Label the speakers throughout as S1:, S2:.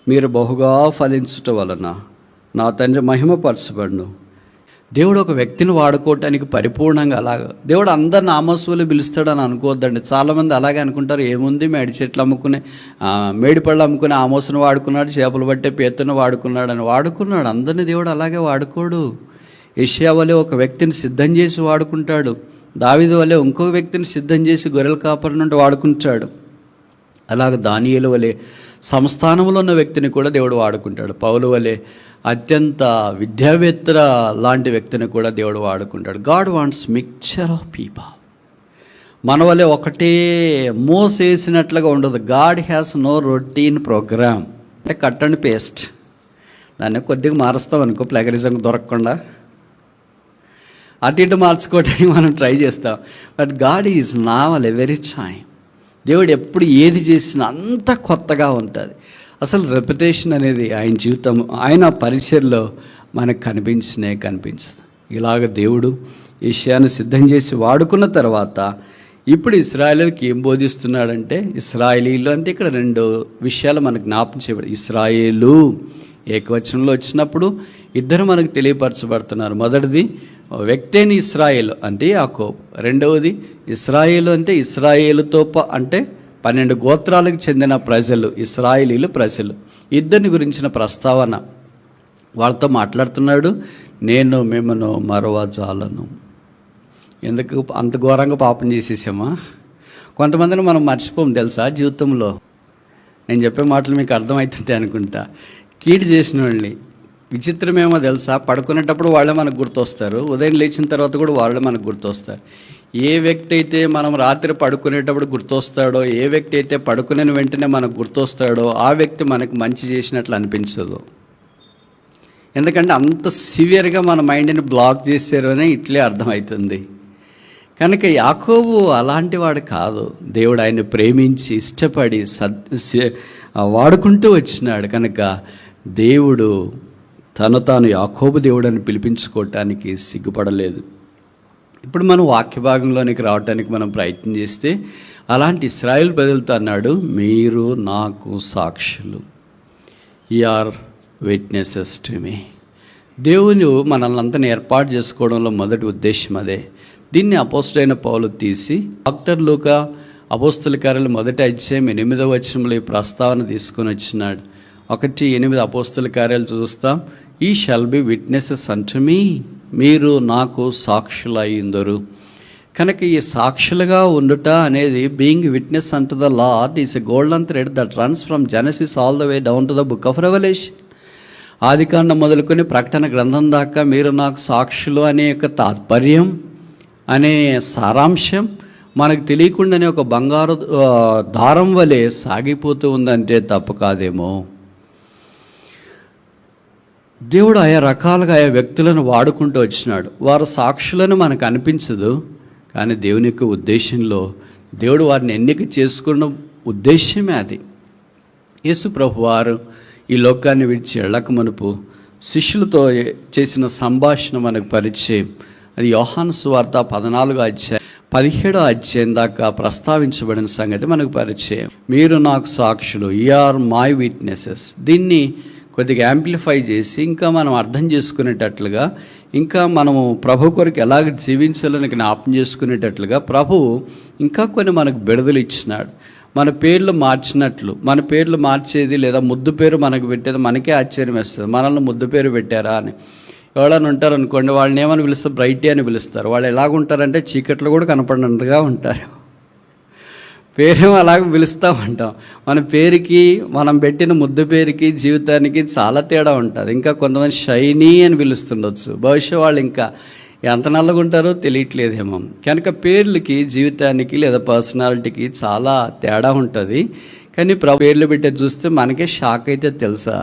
S1: మీరు బహుగా ఫలించుట వలన నా తండ్రి మహిమపరచబడును. దేవుడు ఒక వ్యక్తిని వాడుకోవటానికి పరిపూర్ణంగా దేవుడు అందరిని ఆమోసులు పిలుస్తాడని అనుకోవద్దండి. చాలామంది అలాగే అనుకుంటారు, ఏముంది మేడి చెట్లు అమ్ముకునే మేడిపళ్ళు అమ్ముకునే ఆమోసును వాడుకున్నాడు, చేపలు పట్టే పేతును వాడుకున్నాడు. అందరినీ దేవుడు అలాగే వాడుకోడు. యెషయా వలె ఒక వ్యక్తిని సిద్ధం చేసి వాడుకుంటాడు. దావీదు వలె ఇంకొక వ్యక్తిని సిద్ధం చేసి గొర్రెల కాపరి నుండి వాడుకుంటాడు. అలాగే దానియేలు వలె సంస్థానంలో ఉన్న వ్యక్తిని కూడా దేవుడు వాడుకుంటాడు. పౌలు వలె అత్యంత విద్యావేత్త లాంటి వ్యక్తిని కూడా దేవుడు వాడుకుంటాడు. God wants mixture of people. మన వలె ఒకటే మోసేసినట్లుగా ఉండదు. God has no routine programme. అంటే కట్ అండ్ పేస్ట్. దాన్ని కొద్దిగా మారుస్తాం అనుకో, ప్లగరిజం దొరకకుండా అటు ఇటు మార్చుకోవడానికి మనం ట్రై చేస్తాం. But God is novel every time. దేవుడు ఎప్పుడు ఏది చేసినా అంత కొత్తగా ఉంటుంది. అసలు రెప్యుటేషన్ అనేది ఆయన జీవితం, ఆయన పరిచర్లో మనకు కనిపించదు. ఇలాగ దేవుడు యెషయాను సిద్ధం చేసి వాడుకున్న తర్వాత ఇప్పుడు ఇశ్రాయేలుకి ఏం బోధిస్తున్నాడంటే, ఇశ్రాయేలీలు అంటే ఇక్కడ 2 విషయాలు మనకు జ్ఞాపకం చేయబడి, ఇశ్రాయేలు ఏకవచనంలో వచ్చినప్పుడు ఇద్దరు మనకు తెలియపరచబడుతున్నారు. మొదటిది వ్యక్తేని ఇశ్రాయేలు అంటే యాకోబు. రెండవది ఇశ్రాయేలు అంటే ఇశ్రాయేలుతో అంటే 12 గోత్రాలకు చెందిన ప్రజలు, ఇశ్రాయేలీలు ప్రజలు. ఇద్దరిని గురించిన ప్రస్తావన. వాళ్ళతో మాట్లాడుతున్నాడు, నేను మిమ్మను మరవజాలను. ఎందుకు అంత ఘోరంగా పాపం చేసేసామా? కొంతమందిని మనం మర్చిపోము తెలుసా జీవితంలో. నేను చెప్పే మాటలు మీకు అర్థమవుతుంటాయి అనుకుంటా. కీడు చేసిన వాళ్ళని, విచిత్రమేమో తెలుసా, పడుకునేటప్పుడు వాళ్ళే మనకు గుర్తొస్తారు, ఉదయం లేచిన తర్వాత కూడా వాళ్ళే మనకు గుర్తొస్తారు. ఏ వ్యక్తి అయితే మనం రాత్రి పడుకునేటప్పుడు గుర్తొస్తాడో, ఏ వ్యక్తి అయితే పడుకునే వెంటనే మనకు గుర్తొస్తాడో ఆ వ్యక్తి మనకు మంచి చేసినట్లు అనిపించదు. ఎందుకంటే అంత సివియర్గా మన మైండ్ని బ్లాక్ చేశారు అని ఇట్లే అర్థమవుతుంది. కనుక యాకోబు అలాంటి వాడు కాదు. దేవుడు ఆయన ప్రేమించి ఇష్టపడి వాడుకుంటూ వచ్చినాడు. కనుక దేవుడు తాను యాకోబు దేవుడు అని పిలిపించుకోవటానికి సిగ్గుపడలేదు. ఇప్పుడు మనం వాక్య భాగంలోనికి రావడానికి మనం ప్రయత్నం చేస్తే, అలాంటి ఇశ్రాయేలు ప్రజలతో అన్నాడు, మీరు నాకు సాక్షులు, you are witnesses to me. దేవుని మనల్ని అంతని ఏర్పాటు చేసుకోవడంలో మొదటి ఉద్దేశం అదే. దీన్ని అపోస్తలుడైన పౌలు తీసి డాక్టర్ లూకా అపోస్తల కార్యాలు 1వ అధ్యాయం 8వ వచనంలో ఈ ప్రస్తావన తీసుకొని వచ్చినాడు. 1:8 అపోస్తల కార్యాలు చూస్తాం. ఈ షల్ బి విట్నెసెస్ అంటు మీ, మీరు నాకు సాక్షులయ్యుందరు. కనుక ఈ సాక్షులుగా ఉండుట అనేది, being witness unto the lord is a golden thread that runs from Genesis all the way down to the book of revolution. ఆదికాండం మొదలుకొని ప్రకటన గ్రంథం దాకా మీరు నాకు సాక్షులు అనే యొక్క తాత్పర్యం, అనే సారాంశం మనకు తెలియకుండానే ఒక బంగారు దారం వలె సాగిపోతూ ఉందంటే తప్పు కాదేమో. దేవుడు ఆయా రకాలుగా ఆయా వ్యక్తులను వాడుకుంటూ వచ్చినాడు. వారు సాక్షులను మనకు అనిపించదు, కానీ దేవుని యొక్క ఉద్దేశంలో దేవుడు వారిని ఎన్నిక చేసుకున్న ఉద్దేశమే అది. యేసు ప్రభు వారు ఈ లోకాన్ని విడిచి వెళ్ళక మునుపు శిష్యులతో చేసిన సంభాషణ మనకు పరిచయం. అది యోహాను సువార్త 14వ అధ్యాయం 17వ అధ్యాయం దాకా ప్రస్తావించబడిన సంగతి మనకు పరిచయం. మీరు నాకు సాక్షులు, యు ఆర్ మై విట్నెసెస్. దీన్ని కొద్దిగా యాంప్లిఫై చేసి ఇంకా మనం అర్థం చేసుకునేటట్లుగా, ఇంకా మనము ప్రభు కొరకు ఎలాగ జీవించాలని జ్ఞాపం చేసుకునేటట్లుగా ప్రభువు ఇంకా కొన్ని మనకు బిడుదలు ఇచ్చినాడు. మన పేర్లు మార్చినట్లు, మన పేర్లు మార్చేది లేదా ముద్దు పేరు మనకు పెట్టేది మనకే ఆశ్చర్యం వేస్తుంది. మనల్ని ముద్దు పేరు పెట్టారా అని. ఎవరైనా ఉంటారు అనుకోండి, వాళ్ళని ఏమని పిలుస్తారు, బ్రైటీ అని పిలుస్తారు. వాళ్ళు ఎలాగుంటారంటే చీకట్లో కూడా కనపడినంతగా ఉంటారు. పేరేమో అలాగే పిలుస్తూ ఉంటాం. మన పేరుకి, మనం పెట్టిన ముద్దు పేరుకి జీవితానికి చాలా తేడా ఉంటుంది. ఇంకా కొంతమంది షైనీ అని పిలుస్తుండొచ్చు. బహుశా వాళ్ళు ఇంకా ఎంత నల్లగా ఉంటారో తెలియట్లేదేమో. కనుక పేర్లకి, జీవితానికి లేదా పర్సనాలిటీకి చాలా తేడా ఉంటుంది. కానీ పేర్లు పెట్టేది చూస్తే మనకే షాక్ అయితే తెలుసా,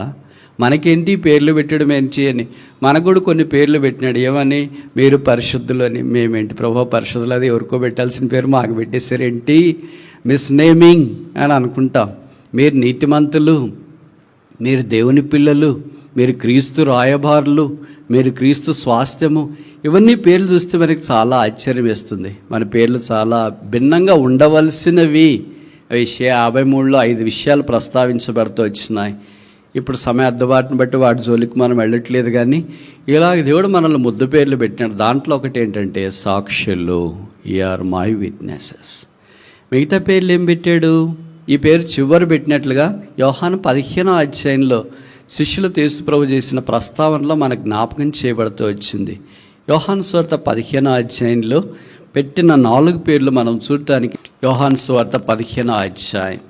S1: మనకేంటి పేర్లు పెట్టడం ఏంటి అని. మనకు కూడా కొన్ని పేర్లు పెట్టినాడు. ఏమని, మీరు పరిశుద్ధులు అని. మేమేంటి ప్రభు పరిశుద్ధులు, అది ఎవరికో పెట్టాల్సిన పేరు మాకు పెట్టేశారేంటి, మిస్ నేమింగ్ అని అనుకుంటాం. మీరు నీతిమంతులు, మీరు దేవుని పిల్లలు, మీరు క్రీస్తు రాయబారులు, మీరు క్రీస్తు స్వాస్థ్యము. ఇవన్నీ పేర్లు చూస్తే మనకి చాలా ఆశ్చర్యం వేస్తుంది. మన పేర్లు చాలా భిన్నంగా ఉండవలసినవి. 53లో 5 విషయాలు ప్రస్తావించబడుతూ వచ్చినాయి. ఇప్పుడు సమయ అద్దబాటును బట్టి వాటి జోలికి మనం వెళ్ళట్లేదు, కానీ ఇలాగ దేవుడు మనల్ని ముద్దు పేర్లు పెట్టినాడు. దాంట్లో ఒకటి ఏంటంటే సాక్షులు, ఆర్ మై విట్నెసెస్. మిగతా పేర్లు ఏం పెట్టాడు? ఈ పేరు చివరి పెట్టినట్లుగా యోహాను 15వ అధ్యాయంలో శిష్యులు యేసుప్రభు చేసిన ప్రస్తావనలో మనకు జ్ఞాపకం చేయబడుతూ వచ్చింది. యోహాను సువార్త 15వ అధ్యాయంలో పెట్టిన 4 పేర్లు మనం చూడటానికి యోహాను సువార్త 15వ అధ్యాయం.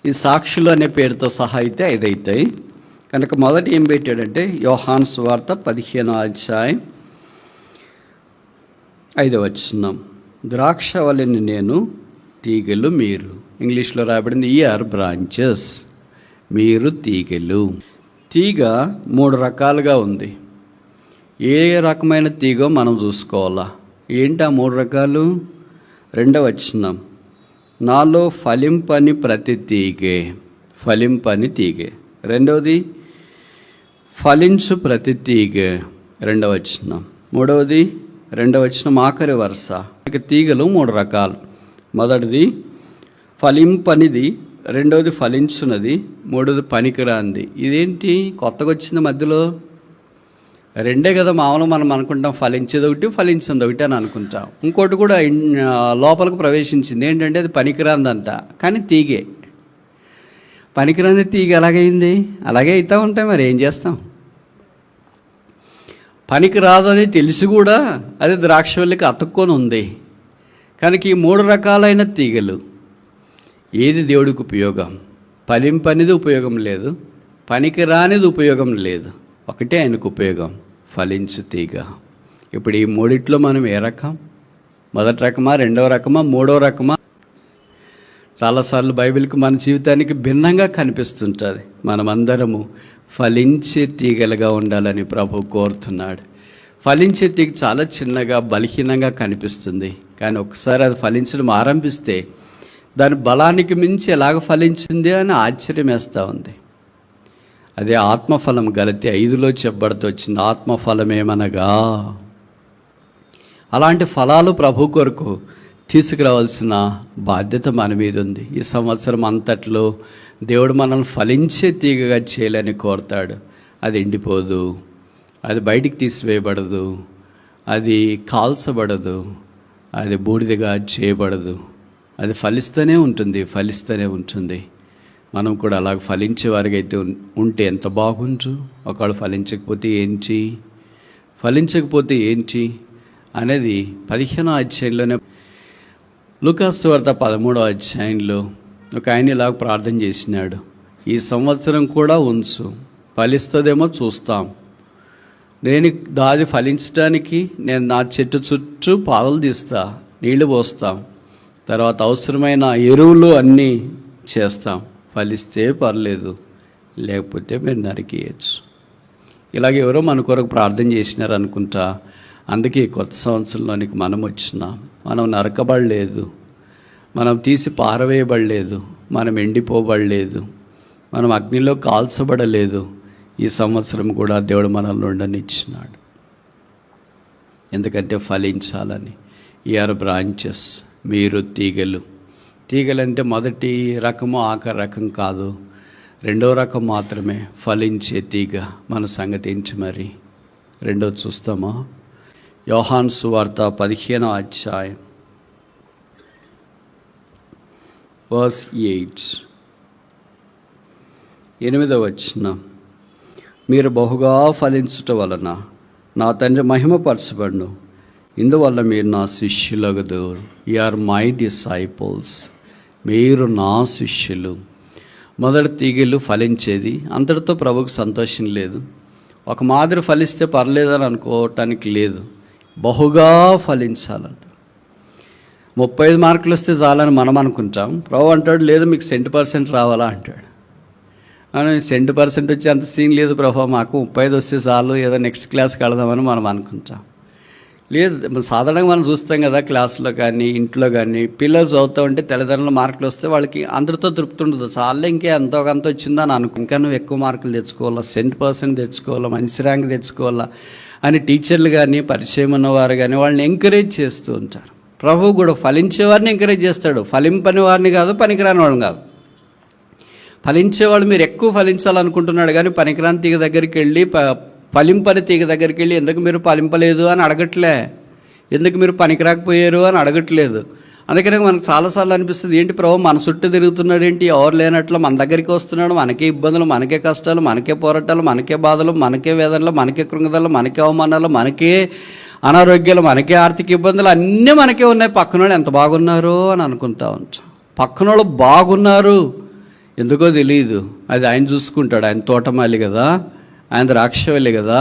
S1: ఈ సాక్షులు అనే పేరుతో సహా అయితే 5 అవుతాయి కనుక మొదట ఏం పెట్టాడంటే యోహాను సువార్త 15వ అధ్యాయం 5వ వచనం, ద్రాక్షవల్లిని నేను, తీగలు మీరు. ఇంగ్లీష్లో రాయబడింది ఆర్ బ్రాంచెస్, మీరు తీగలు. తీగ 3 రకాలుగా ఉంది. ఏ రకమైన తీగో మనం చూసుకోవాలా. ఏంటి ఆ 3 రకాలు? 2వ వచనం, నాలో ఫలింపని ప్రతి తీగే, ఫలింపని తీగే. 2వది ఫలించు ప్రతి తీగే, 2వ వచనం. 3వది 2వ వచనం ఆఖరి వరుస. ఇక తీగలు 3 రకాలు. మొదటిది ఫలింపనిది, 2వది ఫలించున్నది, 3వది పనికిరాంది. ఇదేంటి కొత్తగా వచ్చింది మధ్యలో? 2 కదా మామూలు మనం అనుకుంటాం, ఫలించేది ఒకటి ఫలించింది ఒకటి అని అనుకుంటాం. ఇంకోటి కూడా లోపలికి ప్రవేశించింది, ఏంటంటే అది పనికిరాందంట, కానీ తీగే. పనికిరాంది తీగ ఎలాగైంది? అలాగే అవుతూ ఉంటాయి, మరి ఏం చేస్తాం. పనికి రాదని తెలిసి కూడా అది ద్రాక్షవల్లికి అతుక్కొని ఉంది. కనుక ఈ 3 రకాలైన తీగలు, ఏది దేవుడికి ఉపయోగం? ఫలింపనిది ఉపయోగం లేదు, పనికి రానిది ఉపయోగం లేదు, ఒకటే ఆయనకు ఉపయోగం, ఫలించు తీగ. ఇప్పుడు ఈ 3 మనం ఏ రకం? మొదటి రకమా, 2వ రకమా, 3వ రకమా? చాలాసార్లు బైబిల్కి మన జీవితానికి భిన్నంగా కనిపిస్తుంటుంది. మనమందరము ఫలించే తీగలుగా ఉండాలని ప్రభు కోరుతున్నాడు. ఫలించే తీగ చాలా చిన్నగా బలహీనంగా కనిపిస్తుంది, కానీ ఒకసారి అది ఫలించడం ఆరంభిస్తే దాని బలానికి మించి ఎలాగ ఫలించింది అని ఆశ్చర్యం వేస్తూ ఉంది. అదే ఆత్మఫలం. గలతీ 5లో చెప్పబడుతూ వచ్చింది, ఆత్మఫలమేమనగా. అలాంటి ఫలాలు ప్రభు కొరకు తీసుకురావాల్సిన బాధ్యత మన మీద ఉంది. ఈ సంవత్సరం అంతట్లో దేవుడు మనల్ని ఫలించే తీగగా చేయాలని కోరుతాడు. అది ఎండిపోదు, అది బయటికి తీసివేయబడదు, అది కాల్చబడదు, అది బూడిదగా చేయబడదు, అది ఫలిస్తూనే ఉంటుంది, ఫలిస్తూనే ఉంటుంది. మనం కూడా అలాగ ఫలించే వారికి అయితే ఉంటే ఎంత బాగుంటు. ఒకళ్ళు ఫలించకపోతే ఏంటి అనేది 15వ అధ్యాయంలోనే. లూకాసు సువార్త 13వ అధ్యాయంలో ఒక ఆయన ఇలాగ ప్రార్థన చేసినాడు, ఈ సంవత్సరం కూడా ఉంచు, ఫలిస్తుందేమో చూస్తాం. నేను దాది ఫలించడానికి నేను నా చెట్టు చుట్టూ పాదలు తీస్తా, నీళ్లు పోస్తాం, తర్వాత అవసరమైన ఎరువులు అన్నీ చేస్తాం, ఫలిస్తే పర్లేదు, లేకపోతే మీరు నరికేయచ్చు. ఇలాగ ఎవరో మన కొరకు ప్రార్థన చేసినారు అనుకుంటా. అందుకే కొత్త సంవత్సరంలోనికి మనం వచ్చినాం. మనం నరకబడలేదు, మనం తీసి పారవేయబడలేదు, మనం ఎండిపోబడలేదు, మనం అగ్నిలో కాల్చబడలేదు. ఈ సంవత్సరం కూడా దేవుడు మనల్ని ఉండనిచ్చినాడు, ఎందుకంటే ఫలించాలని. ఆర్ బ్రాంచెస్, మీరు తీగలు. తీగలంటే మొదటి రకము ఆఖరి రకం కాదు, 2వ రకం మాత్రమే, ఫలించే తీగ. మన సంగతి ఏంటి మరి? 2వది చూస్తామా? యోహాను సువార్త 15వ అధ్యాయం వర్స్ 8వ వచనం, మీరు బహుగా ఫలించుట వలన నా తండ్రి మహిమపరచబడును, ఇందువల్ల మీరు నా శిష్యులగుదు. ఆర్ మై డిసైపుల్స్, మీరు నా శిష్యులు. మొదటి తీగలు ఫలించేది, అంతటితో ప్రభుకు సంతోషం లేదు. ఒక మాదిరి ఫలిస్తే పర్లేదని అనుకోవటానికి లేదు, బహుగా ఫలించాలంట. 35 మార్కులు వస్తే చాలని మనం అనుకుంటాం. ప్రభు అంటాడు, లేదు మీకు 100% రావాలా అంటాడు. అని 100% వచ్చి అంత సీన్ లేదు ప్రభు, మాకు 35 వస్తే చాలు, ఏదో నెక్స్ట్ క్లాస్కి వెళదామని మనం అనుకుంటాం. లేదు, సాధారణంగా మనం చూస్తాం కదా, క్లాసులో కానీ ఇంట్లో కానీ పిల్లలు చదువుతూ ఉంటే తల్లిదండ్రుల మార్కులు వస్తే వాళ్ళకి అందరితో తృప్తి ఉండదు. చాలే ఇంకే ఎంతో కొంత వచ్చిందని ఇంకా నువ్వు ఎక్కువ మార్కులు తెచ్చుకోవాలా, 100% తెచ్చుకోవాలా, మంచి ర్యాంక్ తెచ్చుకోవాలా అని టీచర్లు కానీ పరిచయం ఉన్నవారు కానీ వాళ్ళని ఎంకరేజ్ చేస్తూ ఉంటారు. ప్రభు కూడా ఫలించే వారిని ఎంకరేజ్ చేస్తాడు, ఫలింపని వారిని కాదు, పనికిరాని వాళ్ళని కాదు. ఫలించేవాడు మీరు ఎక్కువ ఫలించాలనుకుంటున్నాడు, కానీ పనికిరాని తీగ దగ్గరికి వెళ్ళి ఫలింపని తీగ దగ్గరికి వెళ్ళి ఎందుకు మీరు ఫలింపలేదు అని అడగట్లే, ఎందుకు మీరు పనికిరాకపోయారు అని అడగట్లేదు. అందుకనే మనకు చాలాసార్లు అనిపిస్తుంది, ఏంటి ప్రభు మన చుట్టూ తిరుగుతున్నాడు, ఏంటి ఎవరు లేనట్లు మన దగ్గరికి వస్తున్నాడు, మనకే ఇబ్బందులు, మనకే కష్టాలు, మనకే పోరాటాలు, మనకే బాధలు, మనకే వేదనలు, మనకే కృంగదలు, మనకే అవమానాలు, మనకే అనారోగ్యాలు, మనకే ఆర్థిక ఇబ్బందులు అన్నీ మనకే ఉన్నాయి. పక్కనోళ్ళు ఎంత బాగున్నారో అని అనుకుంటా ఉంటాం. పక్కనోళ్ళు బాగున్నారు ఎందుకో తెలియదు, అది ఆయన చూసుకుంటాడు. ఆయన తోటమాలి కదా, ఆయన ద్రాక్షవల్లి కదా,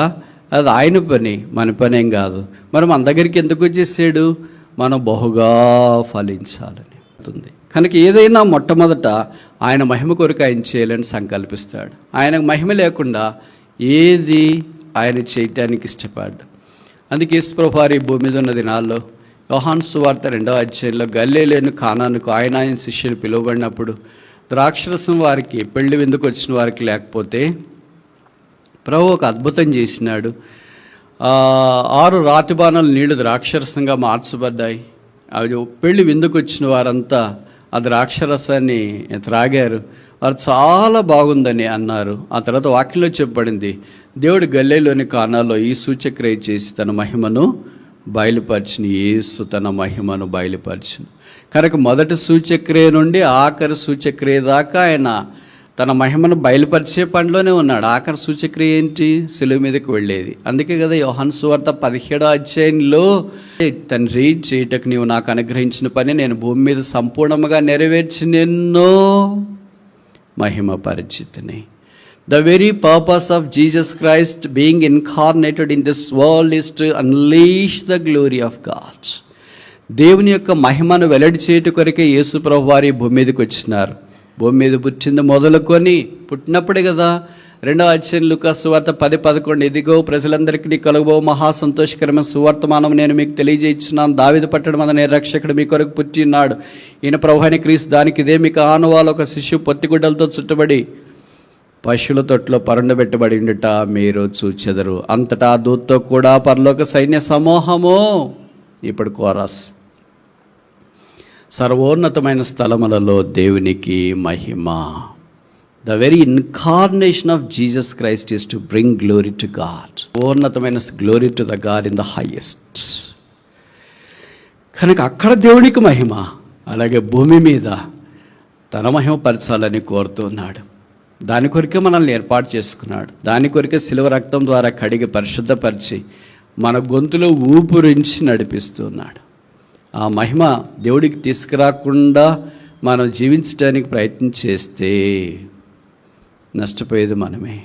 S1: అది ఆయన పని, మన పని ఏం కాదు. మరి మన దగ్గరికి ఎందుకు వచ్చేసాడు? మనం బహుగా ఫలించాలని అవుతుంది. కనుక ఏదైనా మొట్టమొదట ఆయన మహిమ కొరకు ఆయన చేయాలని సంకల్పిస్తాడు. ఆయనకు మహిమ లేకుండా ఏది ఆయన చేయటానికి ఇష్టపడ్డా. అందుకే యేసుప్రభువు వారు ఈ భూమి మీద ఉన్న దినాల్లో యోహాను సువార్త 2వ అధ్యాయంలో గలిలయలోని కానానుకు ఆయన శిష్యులు పిలువబడినప్పుడు ద్రాక్షరసం వారికి పెళ్లి విందుకు వచ్చిన వారికి లేకపోతే ప్రభు ఒక అద్భుతం చేసినాడు. 6 రాతి బాణాలు నీళ్లు ద్రాక్షరసంగా మార్చబడ్డాయి. అవి పెళ్లి విందుకు వచ్చిన వారంతా ఆ ద్రాక్షరసాన్ని త్రాగారు. వారు చాలా బాగుందని అన్నారు. ఆ తర్వాత వాక్యంలో చెప్పబడింది, దేవుడు గలిలయలోని కానాలో ఈ సూచక్రియ చేసి తన మహిమను బయలుపరిచిన. యేసు తన మహిమను బయలుపరిచిన. కనుక మొదటి సూచక్రియ నుండి ఆఖరి సూచక్రియ దాకా ఆయన తన మహిమను బయలుపరిచే పనిలోనే ఉన్నాడు. ఆఖరి సూచక్రియ ఏంటి? శిలువ మీదకి వెళ్ళేది. అందుకే కదా యోహాను సువార్త 17వ అధ్యాయంలో, తండ్రి చేయుటకు నీవు నాకు అనుగ్రహించిన పని నేను భూమి మీద సంపూర్ణంగా నెరవేర్చి నిన్ను మహిమ పరిచితిని. The very purpose of Jesus Christ being incarnated in this world is to unleash the glory of God. దేవుని యొక్క మహిమను వెల్లడి చేయుట కొరకే యేసు ప్రభు వారి భూమి మీదకి వచ్చినారు. భూమి మీద పుట్టింది మొదలుకొని పుట్టినప్పుడే కదా 2వ అధ్యాయం లూకా సువార్త 10:11, ఇదిగో ప్రజలందరికీ కలుగబో మహా సంతోషకరమైన సువార్తమానం నేను మీకు తెలియజేస్తున్నాను. దావీదు పట్టణం అనే రక్షకుడు మీ కొరకు పుట్టినాడు. ఈయన ప్రభు అయిన క్రీస్తు. దానికి ఇదే మీకు ఆనవాలు, ఒక శిశువు పొత్తిగుడ్డలతో చుట్టబడి పశువుల తొట్లో పరుండబెట్టబడి ఉండుట మీరు చూచెదరు. అంతటా దూతతో కూడా పరలోక సైన్య సమూహము. ఇప్పుడు కోరస్, సర్వోన్నతమైన స్థలములలో దేవునికి మహిమ. The very incarnation of Jesus Christ is to bring glory to God. సర్వోన్నతమైన glory to the God in the highest. కనుక అక్కడ దేవునికి మహిమ, అలాగే భూమి మీద తన మహిమ పరచాలని కోరుతున్నాడు. దాని కొరికే మనల్ని ఏర్పాటు చేసుకున్నాడు. దాని కొరికే శిలువ రక్తం ద్వారా కడిగి పరిశుద్ధపరిచి మన గొంతులో ఊపిరించి నడిపిస్తున్నాడు. ఆ మహిమ దేవుడికి తీసుకురాకుండా మనం జీవించడానికి ప్రయత్నం చేస్తే నష్టపోయేది మనమే.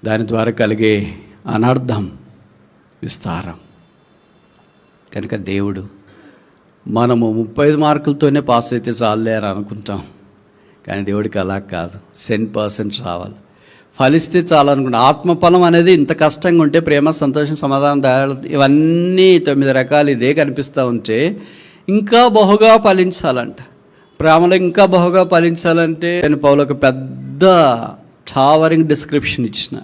S1: దాని ద్వారా కలిగే అనర్థం విస్తారం. కనుక దేవుడు మనము 35 మార్కులతోనే పాస్ అయితే చాలే అని అనుకుంటాం, కానీ దేవుడికి అలా కాదు. 100% రావాలి, ఫలిస్తే చాలనుకుంటా. ఆత్మఫలం అనేది ఇంత కష్టంగా ఉంటే, ప్రేమ, సంతోషం, సమాధానం, దయ ఇవన్నీ 9 రకాలు ఇదే కనిపిస్తూ ఉంటే, ఇంకా బహుగా ఫలించాలంట. ప్రేమలో ఇంకా బహుగా ఫలించాలంటే నేను పౌలకు పెద్ద టావరింగ్ డిస్క్రిప్షన్ ఇచ్చిన.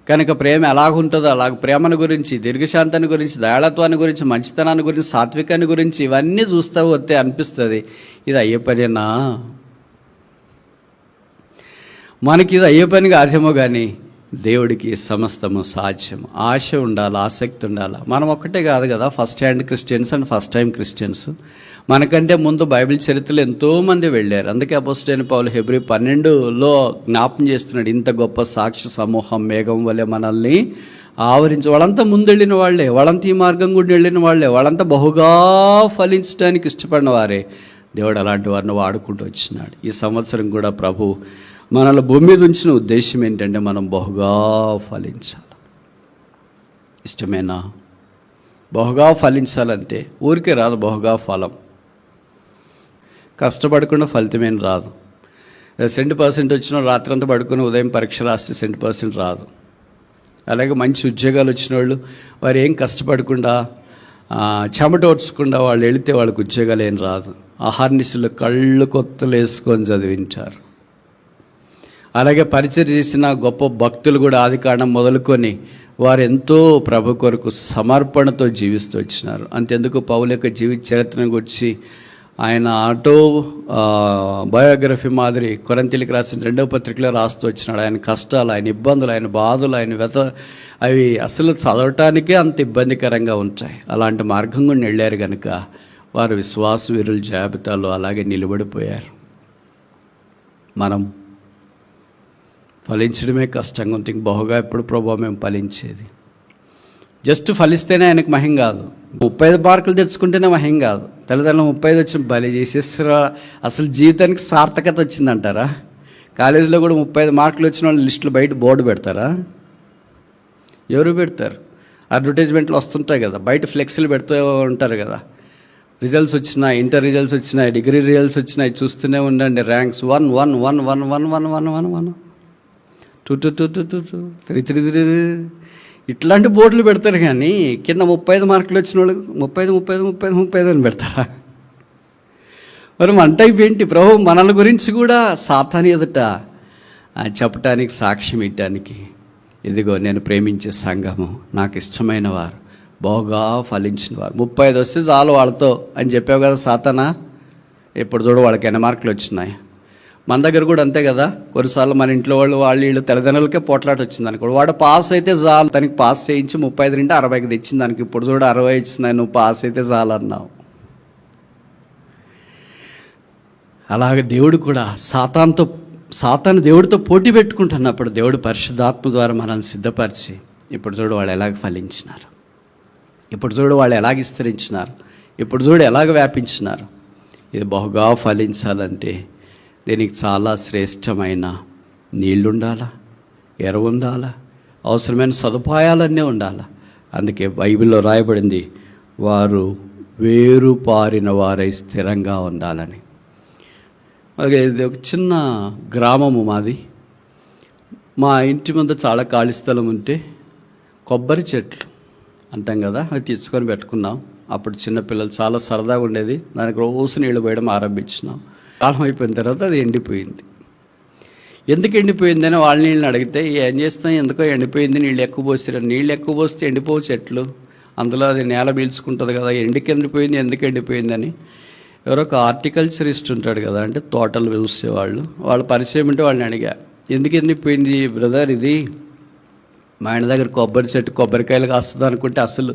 S1: కనుక ప్రేమ ఎలాగుంటుందో అలాగ ప్రేమను గురించి, దీర్ఘశాంతాన్ని గురించి, దయాళత్వాన్ని గురించి, మంచితనాన్ని గురించి, సాత్వికాన్ని గురించి ఇవన్నీ చూస్తూ వస్తే అనిపిస్తుంది, ఇది అయ్యే పనేనా, మనకి ఇది అయ్యే పని కాదేమో. కానీ దేవుడికి సమస్తము సాధ్యం. ఆశ ఉండాలి, ఆసక్తి ఉండాలి. మనం ఒక్కటే కాదు కదా first hand Christians and first time Christians. మనకంటే ముందు బైబిల్ చరిత్రలో ఎంతోమంది వెళ్ళారు. అందుకే అపోస్తలుడైన పౌలు హెబ్రీ 12లో జ్ఞాపం చేస్తున్నాడు, ఇంత గొప్ప సాక్షి సమూహం మేఘం వలె మనల్ని ఆవరించి. వాళ్ళంతా ముందెళ్ళిన వాళ్ళే, వాళ్ళంతా ఈ మార్గం గుండా వెళ్ళిన వాళ్ళే, వాళ్ళంతా బహుగా ఫలించడానికి ఇష్టపడిన వారే. దేవుడు అలాంటి వారిని వాడుకుంటూ వచ్చినాడు. ఈ సంవత్సరం కూడా ప్రభు మనల్ని భూమి మీద ఉంచిన ఉద్దేశం ఏంటంటే మనం బహుగా ఫలించాలి. ఇష్టమేనా? బహుగా ఫలించాలంటే ఊరికే రాదు బహుగా ఫలం. కష్టపడకుండా ఫలితమేం రాదు. 100% వచ్చిన రాత్రంతా పడుకుని ఉదయం పరీక్ష రాస్తే 100% రాదు. అలాగే మంచి ఉద్యోగాలు వచ్చిన వాళ్ళు వారు ఏం కష్టపడకుండా చెమట ఓడ్చకుండా వాళ్ళు వెళితే వాళ్ళకి ఉద్యోగాలు ఏం రాదు. ఆహార్నిశలు కళ్ళు కొత్తలు వేసుకొని చదివించారు. అలాగే పరిచయం చేసిన గొప్ప భక్తులు కూడా ఆదికాండం మొదలుకొని వారు ఎంతో ప్రభు కొరకు సమర్పణతో జీవిస్తూ వచ్చినారు. అంతెందుకు పౌలు యొక్క జీవిత చరిత్రను గురించి ఆయన ఆటో బయోగ్రఫీ మాదిరి కొరింథీయులకు రాసిన 2వ పత్రికలో రాస్తూ వచ్చినాడు. ఆయన కష్టాలు, ఆయన ఇబ్బందులు, ఆయన బాధలు, ఆయన అవి అసలు చదవటానికే అంత ఇబ్బందికరంగా ఉంటాయి. అలాంటి మార్గం కూడా వెళ్ళారు కనుక వారు విశ్వాస వీరుల జాబితాలో అలాగే నిలబడిపోయారు. మనం ఫలించడమే కష్టంగా ఉంది. బహుగా ఎప్పుడు ప్రభావం మేము ఫలించేది? జస్ట్ ఫలిస్తేనే ఆయనకు మహిం కాదు. 35 మార్కులు తెచ్చుకుంటేనే మహిం కాదు. తల్లిదండ్రులు 35 వచ్చి బలి చేసేసారా, అసలు జీవితానికి సార్థకత వచ్చిందంటారా? కాలేజీలో కూడా 35 మార్కులు వచ్చిన వాళ్ళు లిస్టులు బయట బోర్డు పెడతారా? ఎవరు పెడతారు? అడ్వర్టైజ్మెంట్లు వస్తుంటాయి కదా, బయట ఫ్లెక్సీలు పెడుతూ ఉంటారు కదా. రిజల్ట్స్ వచ్చినాయి, ఇంటర్ రిజల్ట్స్ వచ్చినాయి, డిగ్రీ రిజల్ట్స్ వచ్చినాయి, చూస్తూనే ఉండండి. ర్యాంక్స్ 1 1 1 1 1 1 1 1 1 2 2 2 2 2 3 3 3 ఇట్లాంటి బోర్డులు పెడతారు. కానీ కింద 35 మార్కులు వచ్చిన వాళ్ళు 30 30 30 30 అని పెడతారా? మరి మన టైప్ ఏంటి? ప్రభు మనల గురించి కూడా సాతాను ఎదుట చెప్పటానికి, సాక్ష్యం ఇవ్వటానికి, ఇదిగో నేను ప్రేమించే సంఘము, నాకు ఇష్టమైన వారు, బాగా ఫలించిన వారు, 35 వస్తే చాలు వాళ్ళతో అని చెప్పావు కదా సాతానా. ఇప్పుడు చూడు వాళ్ళకి 8 మార్కులు వచ్చినాయి. మన దగ్గర కూడా అంతే కదా. కొన్నిసార్లు మన ఇంట్లో వీళ్ళు తల్లిదండ్రులకే పోట్లాట వచ్చింది అనుకో, వాడు పాస్ అయితే చాలు, తనకి పాస్ చేయించి 35 నుండి 60కి తెచ్చింది దానికి. ఇప్పుడు చూడు 60 ఇచ్చినాయి, నువ్వు పాస్ అయితే చాలు అన్నావు. అలాగే దేవుడు కూడా సాతాను దేవుడితో పోటీ పెట్టుకుంటున్నప్పుడు దేవుడు పరిశుద్ధాత్మ ద్వారా మనల్ని సిద్ధపరిచి, ఇప్పుడు చూడు వాళ్ళు ఎలాగ ఫలించినారు, ఇప్పుడు చూడు వాళ్ళు ఎలాగ విస్తరించినారు, ఇప్పుడు చూడు ఎలాగ వ్యాపించినారు. ఇది బహుగా ఫలించాలంటే దీనికి చాలా శ్రేష్టమైన నీళ్ళు ఉండాలా, ఎర ఉండాలా, అవసరమైన సదుపాయాలన్నీ ఉండాలా. అందుకే బైబిల్లో రాయబడింది, వారు వేరు పారిన వారై స్థిరంగా ఉండాలని. అలాగే ఇది ఒక చిన్న గ్రామము మాది. మా ఇంటి ముందు చాలా ఖాళీ స్థలం ఉంటే కొబ్బరి చెట్లు అంటాం కదా, అవి తెచ్చుకొని పెట్టుకున్నాం. అప్పుడు చిన్నపిల్లలు చాలా సరదాగా ఉండేది. దానికి రోజు నీళ్ళు పోయడం ఆరంభించినాం. కాలం అయిపోయిన తర్వాత అది ఎండిపోయింది. ఎందుకు ఎండిపోయిందని వాళ్ళ నీళ్ళని అడిగితే, ఏం చేస్తాం, ఎందుకో ఎండిపోయింది, నీళ్ళు ఎక్కువ పోసిరా. నీళ్ళు ఎక్కువ పోస్తే ఎండిపోవు చెట్లు, అందులో అది నేల పీల్చుకుంటుంది కదా, ఎందుకు ఎండిపోయిందని ఎవరో ఒక హార్టికల్చరిస్ట్ ఉంటాడు కదా, అంటే తోటలు చూసేవాళ్ళు, వాళ్ళ పరిచయం ఉంటే వాళ్ళని అడిగా, ఎందుకు ఎండిపోయింది బ్రదర్, ఇది మా ఆయన దగ్గర కొబ్బరి చెట్టు కొబ్బరికాయలు కాస్తుంది అనుకుంటే అసలు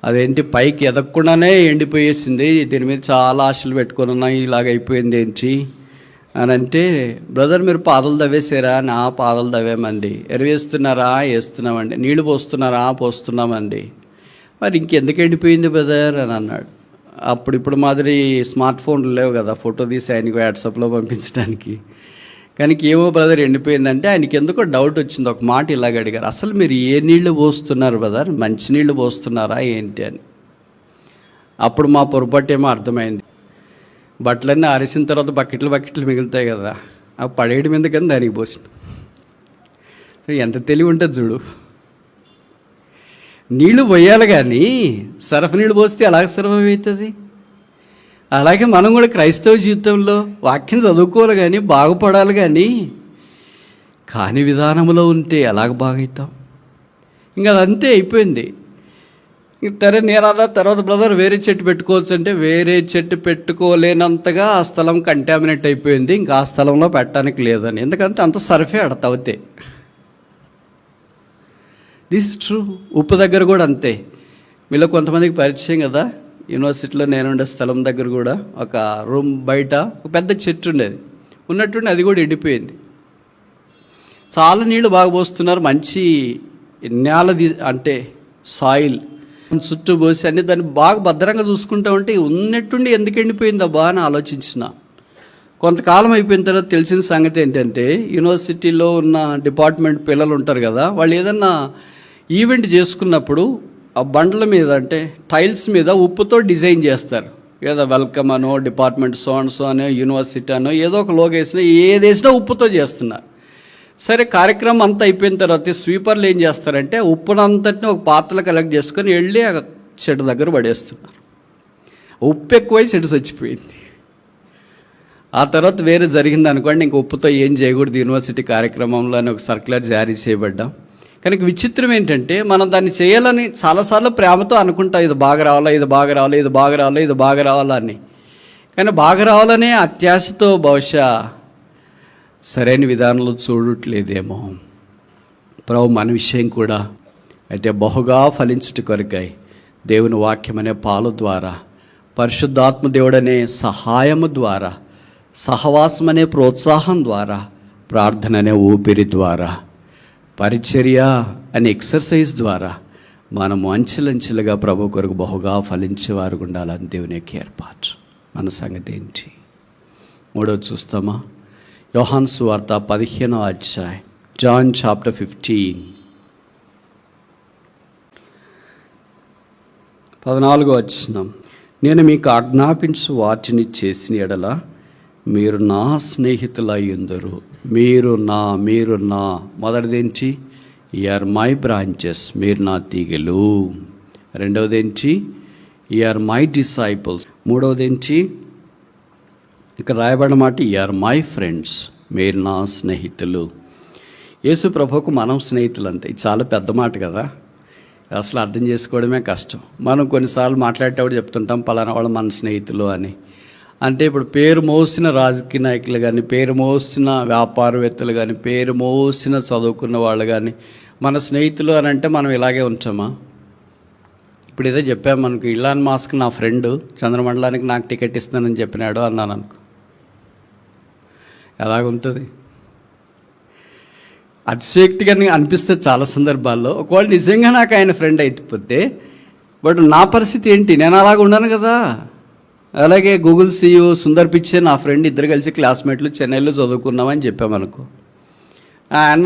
S1: అదేంటి పైకి ఎదగకుండానే ఎండిపోయేసింది, దీని మీద చాలా ఆశలు పెట్టుకొని ఉన్నాయి, ఇలాగ అయిపోయింది ఏంటి అని అంటే, బ్రదర్ మీరు పాదలు తవ్వేసారా? నా పాదలు తవ్వామండి. ఎరువేస్తున్నారా? వేస్తున్నామండి. నీళ్లు పోస్తున్నారా? పోస్తున్నామండి. మరి ఇంకెందుకు ఎండిపోయింది బ్రదర్ అని అన్నాడు. ఇప్పుడు మాదిరి స్మార్ట్ ఫోన్లు లేవు కదా, ఫోటో తీసి ఆయనకి వాట్సాప్లో పంపించడానికి. కానీ ఏమో బ్రదర్ ఎండిపోయిందంటే ఆయనకి ఎందుకో డౌట్ వచ్చింది. ఒక మాట ఇలాగ అడిగారు, అసలు మీరు ఏ నీళ్లు పోస్తున్నారు బ్రదర్, మంచినీళ్ళు పోస్తున్నారా ఏంటి అని. అప్పుడు మా పొరపాటు ఏమో అర్థమైంది. బట్టలన్నీ ఆరేసిన తర్వాత బకెట్లు మిగులుతాయి కదా, అవి పడేయడం ఎందుకని దానికి పోసిన. ఎంత తెలివి ఉంటుంది చూడు. నీళ్లు పోయాలి కానీ సరఫ నీళ్ళు పోస్తే ఎలాగ సర్వమవుతుంది? అలాగే మనం కూడా క్రైస్తవ జీవితంలో వాక్యం చదువుకోవాలి కానీ బాగుపడాలి కానీ విధానంలో ఉంటే ఎలాగ బాగవుతాం? ఇంకా అదంతే అయిపోయింది. తర్వాత బ్రదర్ వేరే చెట్టు పెట్టుకోవచ్చు అంటే వేరే చెట్టు పెట్టుకోలేనంతగా ఆ స్థలం కంటామినేట్ అయిపోయింది, ఇంకా ఆ స్థలంలో పెట్టడానికి లేదని. ఎందుకంటే అంత సర్ఫే అడతావుతే. This true. ఉప్పు దగ్గర కూడా అంతే. మీలో కొంతమందికి పరిచయం కదా, యూనివర్సిటీలో నేను ఉండే స్థలం దగ్గర కూడా ఒక రూమ్ బయట ఒక పెద్ద చెట్టు ఉండేది, ఉన్నట్టుండి అది కూడా ఎండిపోయింది. చాలా నీళ్లు బాగా పోస్తున్నారు, మంచి నేల అంటే సాయిల్ చుట్టూ పోసి అన్ని దాన్ని బాగా భద్రంగా చూసుకుంటూ ఉంటే ఉన్నట్టుండి ఎందుకు ఎండిపోయిందబ్బా అని ఆలోచించిన. కొంతకాలం అయిపోయిన తర్వాత తెలిసిన సంగతి ఏంటంటే, యూనివర్సిటీలో ఉన్న డిపార్ట్మెంట్ పిల్లలు ఉంటారు కదా, వాళ్ళు ఏదన్నా ఈవెంట్ చేసుకున్నప్పుడు ఆ బండ్ల మీద అంటే టైల్స్ మీద ఉప్పుతో డిజైన్ చేస్తారు. ఏదో వెల్కమ్ అనో, డిపార్ట్మెంట్ సో అండ్ సో అనో, యూనివర్సిటీ అనో ఏదో ఒక లోగో వేసినా, ఏది వేసినా ఉప్పుతో చేస్తున్నారు. సరే, కార్యక్రమం అంతా అయిపోయిన తర్వాత స్వీపర్లు ఏం చేస్తారంటే ఉప్పునంతటిని ఒక పాత్రలో కలెక్ట్ చేసుకొని వెళ్ళి ఆ చెట్టు దగ్గర పడేస్తున్నారు. ఉప్పు ఎక్కువై చెట్టు చచ్చిపోయింది. ఆ తర్వాత వేరే జరిగింది అనుకోండి, ఇంక ఉప్పుతో ఏం చేయకూడదు యూనివర్సిటీ కార్యక్రమంలో అని ఒక సర్క్యులర్ జారీ చేయబడ్డాం. కానీ విచిత్రం ఏంటంటే, మనం దాన్ని చేయాలని చాలాసార్లు ప్రేమతో అనుకుంటాం, ఇది బాగా రావాలా, ఇది బాగా రావాలా, ఇది బాగా రావాలా, ఇది బాగా రావాలా అని. కానీ బాగా రావాలనే అత్యాశతో బహుశా సరైన విధానంలో చూడట్లేదేమో. ప్రభు మన విషయం కూడా అయితే బహుగా ఫలించుట కొరకై దేవుని వాక్యం అనే పాలు ద్వారా, పరిశుద్ధాత్మ దేవుడనే సహాయము ద్వారా, సహవాసం అనే ప్రోత్సాహం ద్వారా, ప్రార్థన అనే ఊపిరి ద్వారా, పరిచర్య అనే ఎక్సర్సైజ్ ద్వారా మనము అంచెలంచెలుగా ప్రభు కొరకు బహుగా ఫలించేవారు ఉండాలని దేవుని యొక్క ఏర్పాటు. మన సంగతి ఏంటి? మూడవది చూస్తామా? యోహాను సువార్త 15వ అధ్యాయం, జాన్ చాప్టర్ 15, 14వ వచనం. నేను మీకు ఆజ్ఞాపించు వాటిని చేసిన ఎడల మీరు నా స్నేహితులయ్యుందరు. మీరు నా మొదటిదేంటి? ఆర్ మై బ్రాంచెస్, మీరు నా తీగలు. రెండవదేంటి? Are my disciples. మూడవదేంటి? ఇక్కడ రాయబడిన మాట ఆర్ మై ఫ్రెండ్స్, మీరు నా స్నేహితులు. యేసు ప్రభువుకు మనం స్నేహితులు అంతే. ఇది చాలా పెద్ద మాట కదా, అసలు అర్థం చేసుకోవడమే కష్టం. మనం కొన్నిసార్లు మాట్లాడేటప్పుడు చెప్తుంటాం పలానా వాళ్ళు మన స్నేహితులు అని. అంటే ఇప్పుడు పేరు మోసిన రాజకీయ నాయకులు కానీ, పేరు మోసిన వ్యాపారవేత్తలు కానీ, పేరు మోసిన చదువుకున్న వాళ్ళు కానీ మన స్నేహితులు అని అంటే మనం ఇలాగే ఉంచామా? ఇప్పుడు ఏదో చెప్పాము మనకు, ఇలాన్ మాస్క్ నా ఫ్రెండ్, చంద్రమండలానికి నాకు టికెట్ ఇస్తానని చెప్పినాడు అన్నాను అనుకో, ఎలాగుంటుంది? అతిశయోక్తిగా అనిపిస్తే చాలా సందర్భాల్లో. ఒకవేళ నిజంగా నాకు ఆయన ఫ్రెండ్ అయిపోతే, బట్ నా పరిస్థితి ఏంటి? నేను అలాగ ఉండను కదా. అలాగే గూగుల్ CEO సుందర్ పిచ్చే నా ఫ్రెండ్, ఇద్దరు కలిసి క్లాస్మేట్లు చెన్నైలో చదువుకున్నామని చెప్పామనుకో,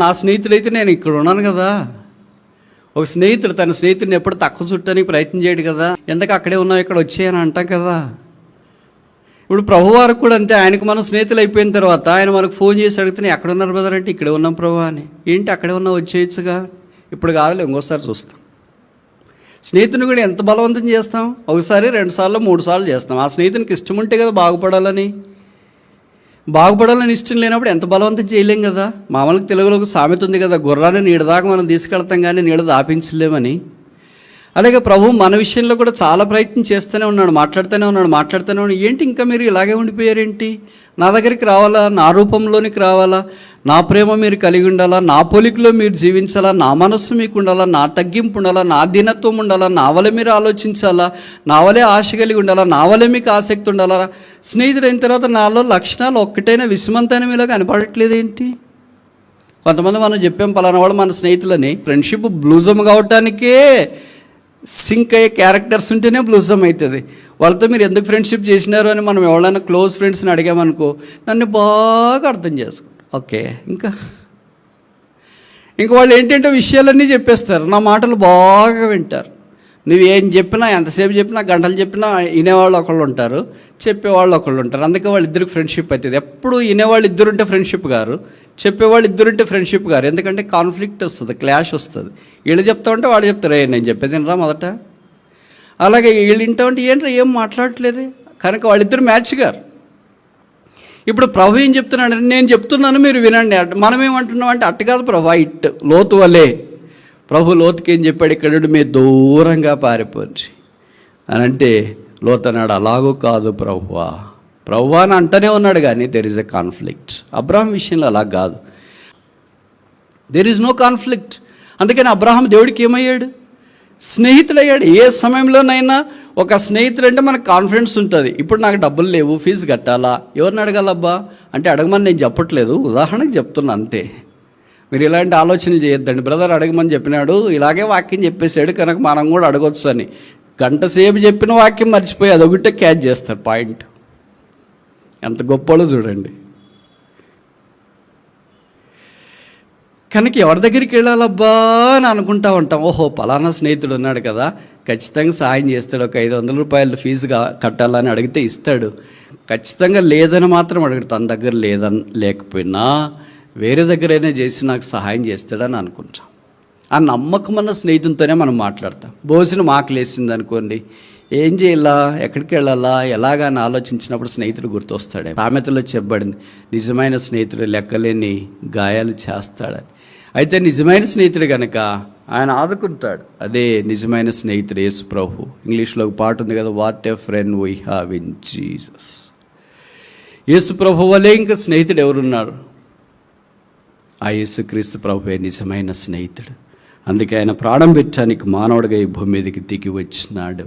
S1: నా స్నేహితుడైతే నేను ఇక్కడ ఉన్నాను కదా. ఒక స్నేహితుడు తన స్నేహితుడిని ఎప్పుడు తక్కువ చుట్టానికి ప్రయత్నం చేయడు కదా. ఎందుకు అక్కడే ఉన్నావు ఇక్కడ వచ్చేయని అంటాం కదా. ఇప్పుడు ప్రభువారు కూడా అంతే. ఆయనకు మనం స్నేహితులు అయిపోయిన తర్వాత ఆయన మనకు ఫోన్ చేసి అడిగితే ఎక్కడ ఉన్నారు బ్రదర్ అంటే ఇక్కడే ఉన్నాం ప్రభు అని. ఏంటి అక్కడే ఉన్నా వచ్చేయచ్చుగా, ఇప్పుడు కాదులే ఇంకోసారి చూస్తాం. స్నేహితుని కూడా ఎంత బలవంతం చేస్తాం? ఒకసారి 2 సార్లు 3 సార్లు చేస్తాం. ఆ స్నేహితునికి ఇష్టం ఉంటే కదా బాగుపడాలని ఇష్టం లేనప్పుడు ఎంత బలవంతం చేయలేం కదా. మామూలుగా తెలుగులో ఒక సామెత ఉంది కదా, గుర్రాన్ని నీడదాకా మనం తీసుకెళ్తాం కానీ నీడ దాపించలేమని. అలాగే ప్రభు మన విషయంలో కూడా చాలా ప్రయత్నం చేస్తూనే ఉన్నాడు, మాట్లాడుతూనే ఉన్నాడు. ఏంటి ఇంకా మీరు ఇలాగే ఉండిపోయారేంటి? నా దగ్గరికి రావాలా, నా రూపంలోనికి రావాలా, నా ప్రేమ మీరు కలిగి ఉండాలా, నా పోలికలో మీరు జీవించాలా, నా మనస్సు మీకు ఉండాలా, నా తగ్గింపు ఉండాలా, నా దీనత్వం ఉండాలా, నా వలె మీరు ఆలోచించాలా, నా వలె ఆశ కలిగి ఉండాలా, నా వలె మీకు ఆసక్తి ఉండాలా. స్నేహితుడు అయిన తర్వాత నాలో లక్షణాలు ఒక్కటైనా విస్మంతైన మీలో కనపడట్లేదు ఏంటి? కొంతమంది మనం చెప్పాం పలానా వాళ్ళు మన స్నేహితులని. ఫ్రెండ్షిప్ బ్లూజమ్ కావటానికే సింక్ అయ్యే క్యారెక్టర్స్ ఉంటేనే బ్లూజమ్ అవుతుంది. వాళ్ళతో మీరు ఎందుకు ఫ్రెండ్షిప్ చేసినారు అని మనం ఎవరైనా క్లోజ్ ఫ్రెండ్స్ని అడిగామనుకో, నన్ను బాగా అర్థం చేసుకో, ఓకే. ఇంకా వాళ్ళు ఏంటంటే విషయాలన్నీ చెప్పేస్తారు, నా మాటలు బాగా వింటారు. నువ్వు ఏం చెప్పినా, ఎంతసేపు చెప్పినా, గంటలు చెప్పినా వినేవాళ్ళు ఒకళ్ళు ఉంటారు, చెప్పేవాళ్ళు ఒకళ్ళు ఉంటారు. అందుకే వాళ్ళిద్దరికి ఫ్రెండ్షిప్ అవుతుంది. ఎప్పుడు వినేవాళ్ళు ఇద్దరుంటే ఫ్రెండ్షిప్ గారు, చెప్పేవాళ్ళు ఇద్దరుంటే ఫ్రెండ్షిప్ గారు. ఎందుకంటే కాన్ఫ్లిక్ట్ వస్తుంది, క్లాష్ వస్తుంది. వీళ్ళు చెప్తా ఉంటే వాళ్ళు చెప్తారు, నేను చెప్పేది వినరా మొదట. అలాగే వీళ్ళు వింటా ఉంటే ఏంట్రా ఏం మాట్లాడట్లేదు, కనుక వాళ్ళిద్దరు మ్యాచ్ గారు. ఇప్పుడు ప్రభు ఏం చెప్తున్నాడు? నేను చెప్తున్నాను మీరు వినండి. మనం ఏమంటున్నాం అంటే అట్టు కాదు ప్రభు, ఇట్ లోతు వలే. ప్రభు లోతుకి ఏం చెప్పాడు? ఇక్కడ మీరు దూరంగా పారిపోండి అని అంటే లోతు అన్నాడు అలాగూ కాదు ప్రభువా అని అంటనే ఉన్నాడు. కానీ there is a conflict. Abraham విషయంలో అలా కాదు, దెర్ ఈజ్ నో కాన్ఫ్లిక్ట్. అందుకని అబ్రహాం దేవుడికి ఏమయ్యాడు? స్నేహితుడయ్యాడు. ఏ సమయంలోనైనా ఒక స్నేహితుడు అంటే మనకు కాన్ఫిడెన్స్ ఉంటుంది. ఇప్పుడు నాకు డబ్బులు లేవు, ఫీజు కట్టాలా, ఎవరిని అడగాలబ్బా అంటే అడగమని నేను చెప్పట్లేదు, ఉదాహరణకు చెప్తున్నా అంతే. మీరు ఇలాంటి ఆలోచనలు చేయొద్దండి. బ్రదర్ అడగమని చెప్పినాడు, ఇలాగే వాక్యం చెప్పేశాడు కనుక మనం కూడా అడగొచ్చు అని గంట సేపు చెప్పిన వాక్యం మర్చిపోయి అదొకటే క్యాచ్ చేస్తారు పాయింట్. ఎంత గొప్పలో చూడండి. కనుక ఎవరి దగ్గరికి వెళ్ళాలబ్బా అని అనుకుంటా ఉంటాం. ఓహో పలానా స్నేహితుడు ఉన్నాడు కదా, ఖచ్చితంగా సాయం చేస్తాడు, ఒక 500 రూపాయలు ఫీజు కట్టాలని అడిగితే ఇస్తాడు. ఖచ్చితంగా లేదని మాత్రం అడుగుతాడు. తన దగ్గర లేకపోయినా వేరే దగ్గరైనా చేసి నాకు సహాయం చేస్తాడని అనుకుంటాం. ఆ నమ్మకమన్న స్నేహితునితోనే మనం మాట్లాడతాం. భోజనం ఆకలేసింది అనుకోండి, ఏం చేయాలా, ఎక్కడికి వెళ్ళాలా, ఎలాగా అని ఆలోచించినప్పుడు స్నేహితుడు గుర్తొస్తాడే. సామెతలో చెప్పబడింది, నిజమైన స్నేహితుడు లెక్కలేని గాయాలు చేస్తాడని. అయితే నిజమైన స్నేహితుడు కనుక ఆయన ఆదుకుంటాడు. అదే నిజమైన స్నేహితుడు యేసు ప్రభు. ఇంగ్లీష్లో ఒక పాట ఉంది కదా, what a friend we have in Jesus. యేసు ప్రభు వలే ఇంకా స్నేహితుడు ఎవరున్నారు? ఆ యేసుక్రీస్తు ప్రభువే నిజమైన స్నేహితుడు. అందుకే ఆయన ప్రాణం పెట్టడానికి మానవుడిగా ఈ భూమి మీదకి దిగి వచ్చినాడు.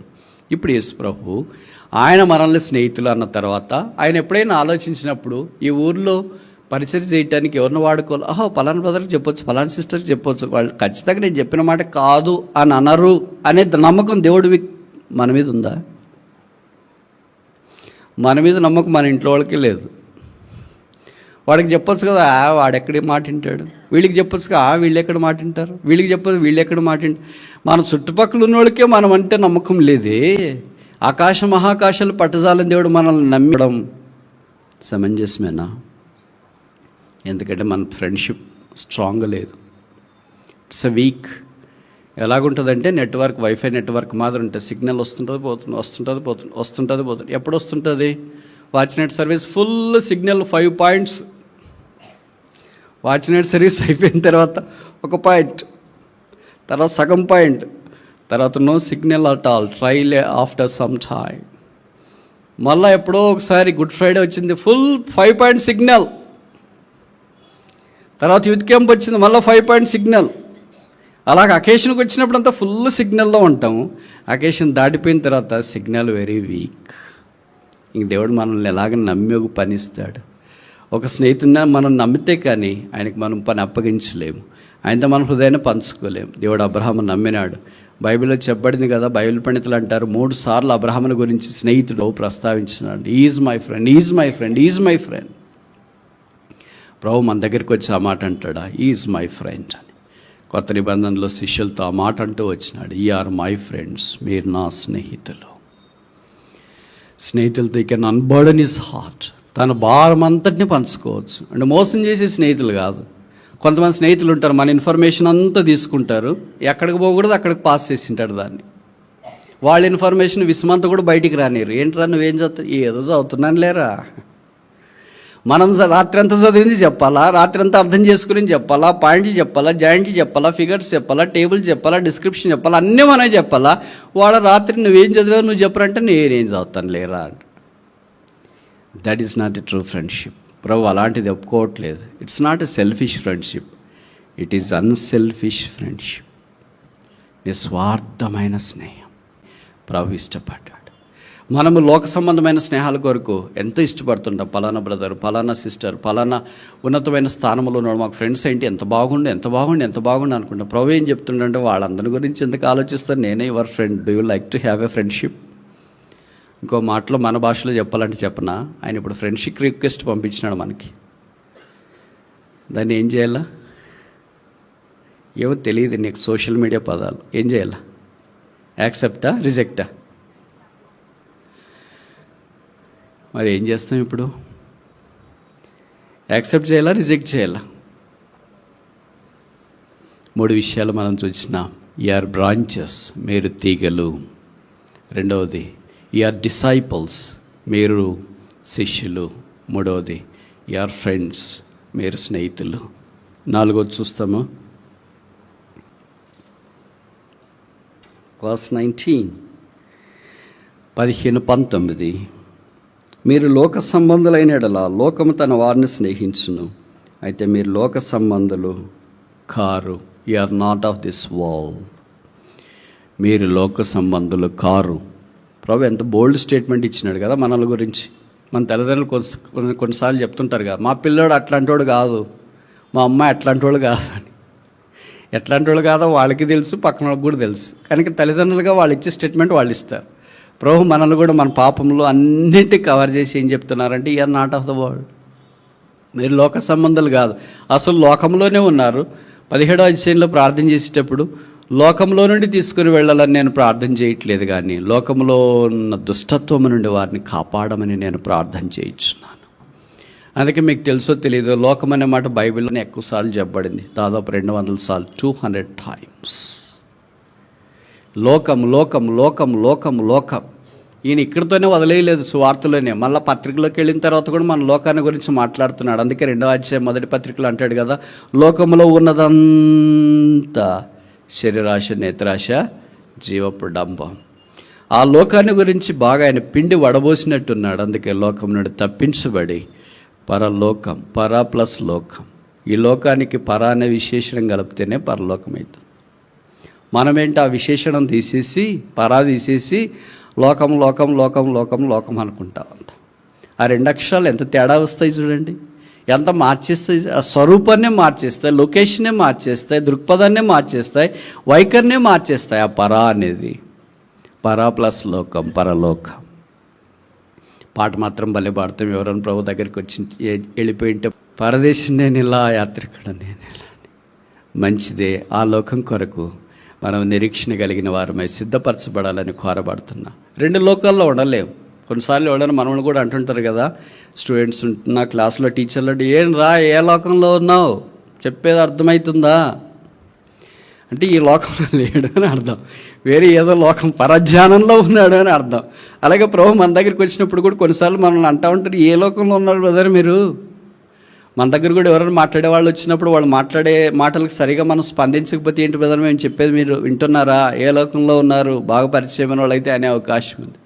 S1: ఇప్పుడు యేసు ప్రభు ఆయన మనల్ని స్నేహితులు అన్న తర్వాత ఆయన ఎప్పుడైనా ఆలోచించినప్పుడు ఈ ఊర్లో పరిచయం చేయడానికి ఎవరిని వాడుకోవాలి, పలానా బ్రదర్కి చెప్పొచ్చు, పలానా సిస్టర్కి చెప్పొచ్చు, వాళ్ళు ఖచ్చితంగా నేను చెప్పిన మాట కాదు అని అనరు అనే నమ్మకం దేవుడివి మన మీద ఉందా? మన మీద నమ్మకం మన ఇంట్లో వాళ్ళకి లేదు. వాడికి చెప్పొచ్చు కదా, వాడెక్కడి మాట వింటాడు, వీళ్ళకి చెప్పొచ్చు కదా, వీళ్ళు ఎక్కడ మాట వింటారు, వీళ్ళకి చెప్పొచ్చు, వీళ్ళు ఎక్కడ మాట వింటారు. మన చుట్టుపక్కల ఉన్న వాళ్ళకే మనం అంటే నమ్మకం లేదే. ఆకాశ మహాకాశాలు పట్టజాలని దేవుడు మనల్ని నమ్మడం సమంజసమేనా? ఎందుకంటే మన ఫ్రెండ్షిప్ స్ట్రాంగ్ లేదు, ఇట్స్ అ వీక్. ఎలాగుంటుందంటే నెట్వర్క్, వైఫై నెట్వర్క్ మాదిరి ఉంటుంది. సిగ్నల్ వస్తుంటుంది పోతుంది. ఎప్పుడు వస్తుంటుంది? Watch night service full signal 5 points. Watch night service అయిపోయిన తర్వాత 1 పాయింట్, తర్వాత సగం పాయింట్, తర్వాత no signal at all, trail after some time. మళ్ళీ ఎప్పుడో ఒకసారి గుడ్ ఫ్రైడే వచ్చింది, ఫుల్ 5 పాయింట్ సిగ్నల్. తర్వాత యూత్ క్యాంప్ వచ్చింది, మళ్ళీ 5 పాయింట్ సిగ్నల్. అలాగ అకేషన్కి వచ్చినప్పుడు అంతా ఫుల్ సిగ్నల్లో ఉంటాము. అకేషన్ దాటిపోయిన తర్వాత సిగ్నల్ వెరీ వీక్. ఇంక దేవుడు మనల్ని ఎలాగ నమ్మి ఒక పని ఇస్తాడు. ఒక స్నేహితుడిని మనం నమ్మితే కానీ ఆయనకి మనం పని అప్పగించలేము, ఆయనతో మన హృదయాన్ని పంచుకోలేము. దేవుడు అబ్రహాము నమ్మినాడు. బైబిల్లో చెప్పబడింది కదా, బైబిల్ పండితులు అంటారు 3 సార్లు అబ్రహాముని గురించి స్నేహితుడు ప్రస్తావించినాడు. Is my friend, is my friend, is my friend. ప్రభు మన దగ్గరికి వచ్చి ఆ మాట అంటాడా, ఈజ్ మై ఫ్రెండ్ అని. కొత్త నిబంధనలో శిష్యులతో ఆ మాట అంటూ వచ్చినాడు, ఈ ఆర్ మై ఫ్రెండ్స్, మీరు నా స్నేహితులు. స్నేహితులతో ఇక అన్బర్డన్ ఇస్ హార్ట్, తన భారం అంతటిని పంచుకోవచ్చు. అంటే మోసం చేసే స్నేహితులు కాదు. కొంతమంది స్నేహితులు ఉంటారు, మన ఇన్ఫర్మేషన్ అంతా తీసుకుంటారు, ఎక్కడికి పోకూడదు అక్కడికి పాస్ చేసి ఉంటాడు దాన్ని. వాళ్ళ ఇన్ఫర్మేషన్ విస్మంతా కూడా బయటికి రానిరు. ఏంట్రా నువ్వేం చదువుతావు? ఏదో చదువుతున్నాను లేరా. మనం రాత్రి అంతా చదివించి చెప్పాలా, రాత్రి అంతా అర్థం చేసుకుని చెప్పాలా, పాయింట్లు చెప్పాలా, జాయింట్లు చెప్పాలా, ఫిగర్స్ చెప్పాలా, టేబుల్ చెప్పాలా, డిస్క్రిప్షన్ చెప్పాలా, అన్నీ మనమే చెప్పాలా. వాడు రాత్రి నువ్వేం చదివావు నువ్వు చెప్పరంటే నేనేం చదువుతాను లేరా అంట. That is not a true friendship. ప్రభు అలాంటిది ఒప్పుకోవట్లేదు. It's not a selfish friendship, it is unselfish friendship. నిస్వార్థమైన స్నేహం ప్రభు ఇష్టపడ్డాడు. మనము లోక సంబంధమైన స్నేహాల కొరకు ఎంతో ఇష్టపడుతుంటాం. పలానా బ్రదర్, పలానా సిస్టర్, పలానా ఉన్నతమైన స్థానంలో ఉన్నాడు, మాకు ఫ్రెండ్స్ ఏంటి, ఎంత బాగుండి అనుకుంటాం. ప్రభు ఏం చెప్తుండంటే వాళ్ళందరి గురించి ఎందుకు ఆలోచిస్తారు, నేనే your friend, do you like to have a friendship. ఇంకో మాటలో మన భాషలో చెప్పాలంటే చెప్పనా, ఆయన ఇప్పుడు ఫ్రెండ్షిప్ రిక్వెస్ట్ పంపించినాడు మనకి. దాన్ని ఏం చేయాలా ఏమో తెలియదు నీకు, సోషల్ మీడియా పదాలు. ఏం చేయాలా? యాక్సెప్టా, రిజెక్టా? మరి ఏం చేస్తాం ఇప్పుడు? యాక్సెప్ట్ చేయాలా, రిజెక్ట్ చేయాలా? 3 విషయాలు మనం చూసినాం. ఆర్ బ్రాంచెస్, మీరు తీగలు. రెండవది ఆర్ డిసైపుల్స్, మీరు శిష్యులు. మూడవది ఆర్ ఫ్రెండ్స్, మీరు స్నేహితులు. 4వది చూస్తాము, వర్స్ 19, 15-19. మీరు లోక సంబంధులైన యెడల లోకము తన వారిని స్నేహించును, అయితే మీరు లోక సంబంధులు కారు. You are not of this world. మీరు లోక సంబంధులు కారు. ప్రభు ఎంత బోల్డ్ స్టేట్మెంట్ ఇచ్చినాడు కదా మనల గురించి. మన తల్లిదండ్రులు కొన్నిసార్లు చెప్తుంటారు కదా, మా పిల్లోడు అట్లాంటి వాడు కాదు, మా అమ్మాయి అట్లాంటి వాడు కాదు అని. ఎట్లాంటి వాడు కాదో వాళ్ళకి తెలుసు, పక్కన వాళ్ళకి కూడా తెలుసు. కనుక తల్లిదండ్రులుగా వాళ్ళు ఇచ్చే స్టేట్మెంట్ వాళ్ళు ఇస్తారు. ప్రభు మనల్ని కూడా మన పాపంలో అన్నింటినీ కవర్ చేసి ఏం చెప్తున్నారంటే, you are not of the world. మీరు లోక సంబంధాలు కాదు, అసలు లోకంలోనే ఉన్నారు. 17వ అధ్యాయంలో ప్రార్థన చేసేటప్పుడు లోకంలో నుండి తీసుకుని వెళ్ళాలని నేను ప్రార్థన చేయట్లేదు, కానీ లోకంలో ఉన్న దుష్టత్వం నుండి వారిని కాపాడమని నేను ప్రార్థన చేయించున్నాను. అందుకే మీకు తెలుసో తెలియదు, లోకం అనే మాట బైబిల్లోనే ఎక్కువసార్లు చెప్పబడింది, దాదాపు 200 సార్లు, 200 times. లోకం లోకం లోకం లోకం లోకం. ఈయన ఇక్కడితోనే వదిలేయలేదు, సువార్తలోనే మళ్ళీ పత్రికలోకి వెళ్ళిన తర్వాత కూడా మన లోకాన్ని గురించి మాట్లాడుతున్నాడు. అందుకే 2వ అధ్యాయం 1వ పత్రికలో అంటాడు కదా, లోకంలో ఉన్నదంతా శరీరాశ, నేత్రాశ, జీవపు డంబం. ఆ లోకాన్ని గురించి బాగా ఆయన పిండి వడబోసినట్టున్నాడు. అందుకే లోకం నుండి తప్పించబడి పరలోకం, పర ప్లస్ లోకం, ఈ లోకానికి పర అనే విశేషణం కలిపితేనే పరలోకం అవుతుంది. మనమేంటి ఆ విశేషణం తీసేసి పరా తీసేసి లోకం లోకం లోకం లోకం లోకం అనుకుంటామంట. ఆ రెండు అక్షరాలు ఎంత తేడా వస్తాయి చూడండి, ఎంత మార్చేస్తాయి. ఆ స్వరూపాన్నే మార్చేస్తాయి, లొకేషన్నే మార్చేస్తాయి, దృక్పథాన్నే మార్చేస్తాయి, వైఖరినే మార్చేస్తాయి. ఆ పరా అనేది పరా ప్లస్ లోకం, పరలోకం. పాట మాత్రం భలే పాడతాం. ఎవరైనా ప్రభు దగ్గరికి వచ్చి వెళ్ళిపోయింటే, పరదేశం నేను ఇలా, యాత్రికుడు నేను ఇలా. మంచిదే. ఆ లోకం కొరకు మనం నిరీక్షణ కలిగిన వారమై సిద్ధపరచబడాలని కోరబడుతున్నా. రెండు లోకాల్లో ఉండలేము. కొన్నిసార్లు ఎవరైనా మనల్ని కూడా అంటుంటారు కదా, స్టూడెంట్స్ ఉంటున్నా క్లాస్లో టీచర్లు అంటే, ఏం రా ఏ లోకంలో ఉన్నావు, చెప్పేది అర్థమవుతుందా అంటే ఈ లోకంలో లేడు అని అర్థం, వేరే ఏదో లోకం పరధ్యానంలో ఉన్నాడు అని అర్థం. అలాగే ప్రభు మన దగ్గరికి వచ్చినప్పుడు కూడా కొన్నిసార్లు మనల్ని అంటూ ఉంటారు, ఏ లోకంలో ఉన్నారు బ్రదర్ మీరు. మన దగ్గర కూడా ఎవరైనా మాట్లాడే వాళ్ళు వచ్చినప్పుడు వాళ్ళు మాట్లాడే మాటలకు సరిగా మనం స్పందించకపోతే ఏంటి బ్రదర్ మేము చెప్పేది మీరు వింటున్నారా, ఏ లోకంలో ఉన్నారు, బాగా పరిచయమైన వాళ్ళు అయితే అనే అవకాశం ఉంది.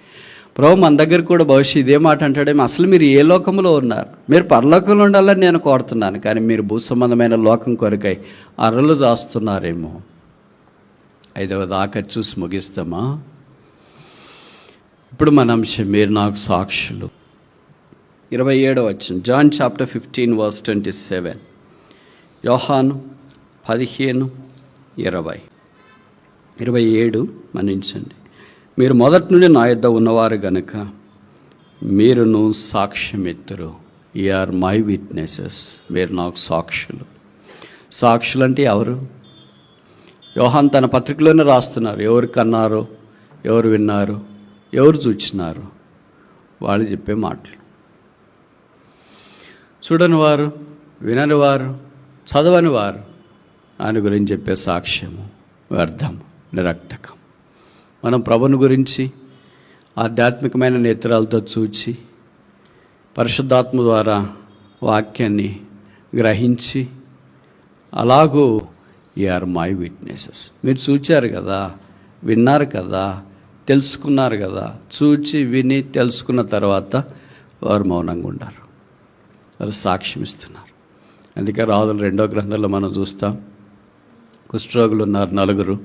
S1: ప్రభు మన దగ్గర కూడా భవిష్యత్ ఇదే మాట అంటాడేమో, అసలు మీరు ఏ లోకంలో ఉన్నారు, మీరు పరలోకంలో ఉండాలని నేను కోరుతున్నాను, కానీ మీరు భూ సంబంధమైన లోకం కొరకై అరలు దాస్తున్నారేమో. 5వ దాకా చూసి ముగిస్తామా? ఇప్పుడు మన అంశం మీరు నాకు సాక్షులు. 27వ వచనం, జాన్ చాప్టర్ 15 వర్స్ 27. యోహాను 15:20, 27 మన్నించండి. మీరు మొదటి నుండి నా యొద్ద ఉన్నవారు గనుక మీరును సాక్ష్యమిత్తురు. You are my witnesses. మీరు నాకు సాక్షులు. సాక్షులు అంటే ఎవరు? యోహాన్ తన పత్రికలోనే రాస్తున్నారు. ఎవరు కన్నారో, ఎవరు విన్నారో, ఎవరు చూచినారో వాళ్ళు చెప్పే మాటలు. చూడని వారు, వినని వారు, చదవని వారు ఆయన గురించి చెప్పే సాక్ష్యము వ్యర్థం, నిరర్థకం. మనం ప్రభుని గురించి ఆధ్యాత్మికమైన నేత్రాలతో చూచి పరిశుద్ధాత్మ ద్వారా వాక్యాన్ని గ్రహించి అలాగూ యు ఆర్ మై విట్నెసెస్. మీరు చూచారు కదా, విన్నారు కదా, తెలుసుకున్నారు కదా. చూచి విని తెలుసుకున్న తర్వాత వారు మౌనంగా ఉండారు, వారు సాక్ష్యం ఇస్తున్నారు. అందుకే రాజుల 2వ గ్రంథంలో మనం చూస్తాం, కుష్ఠరోగులు ఉన్నారు 4.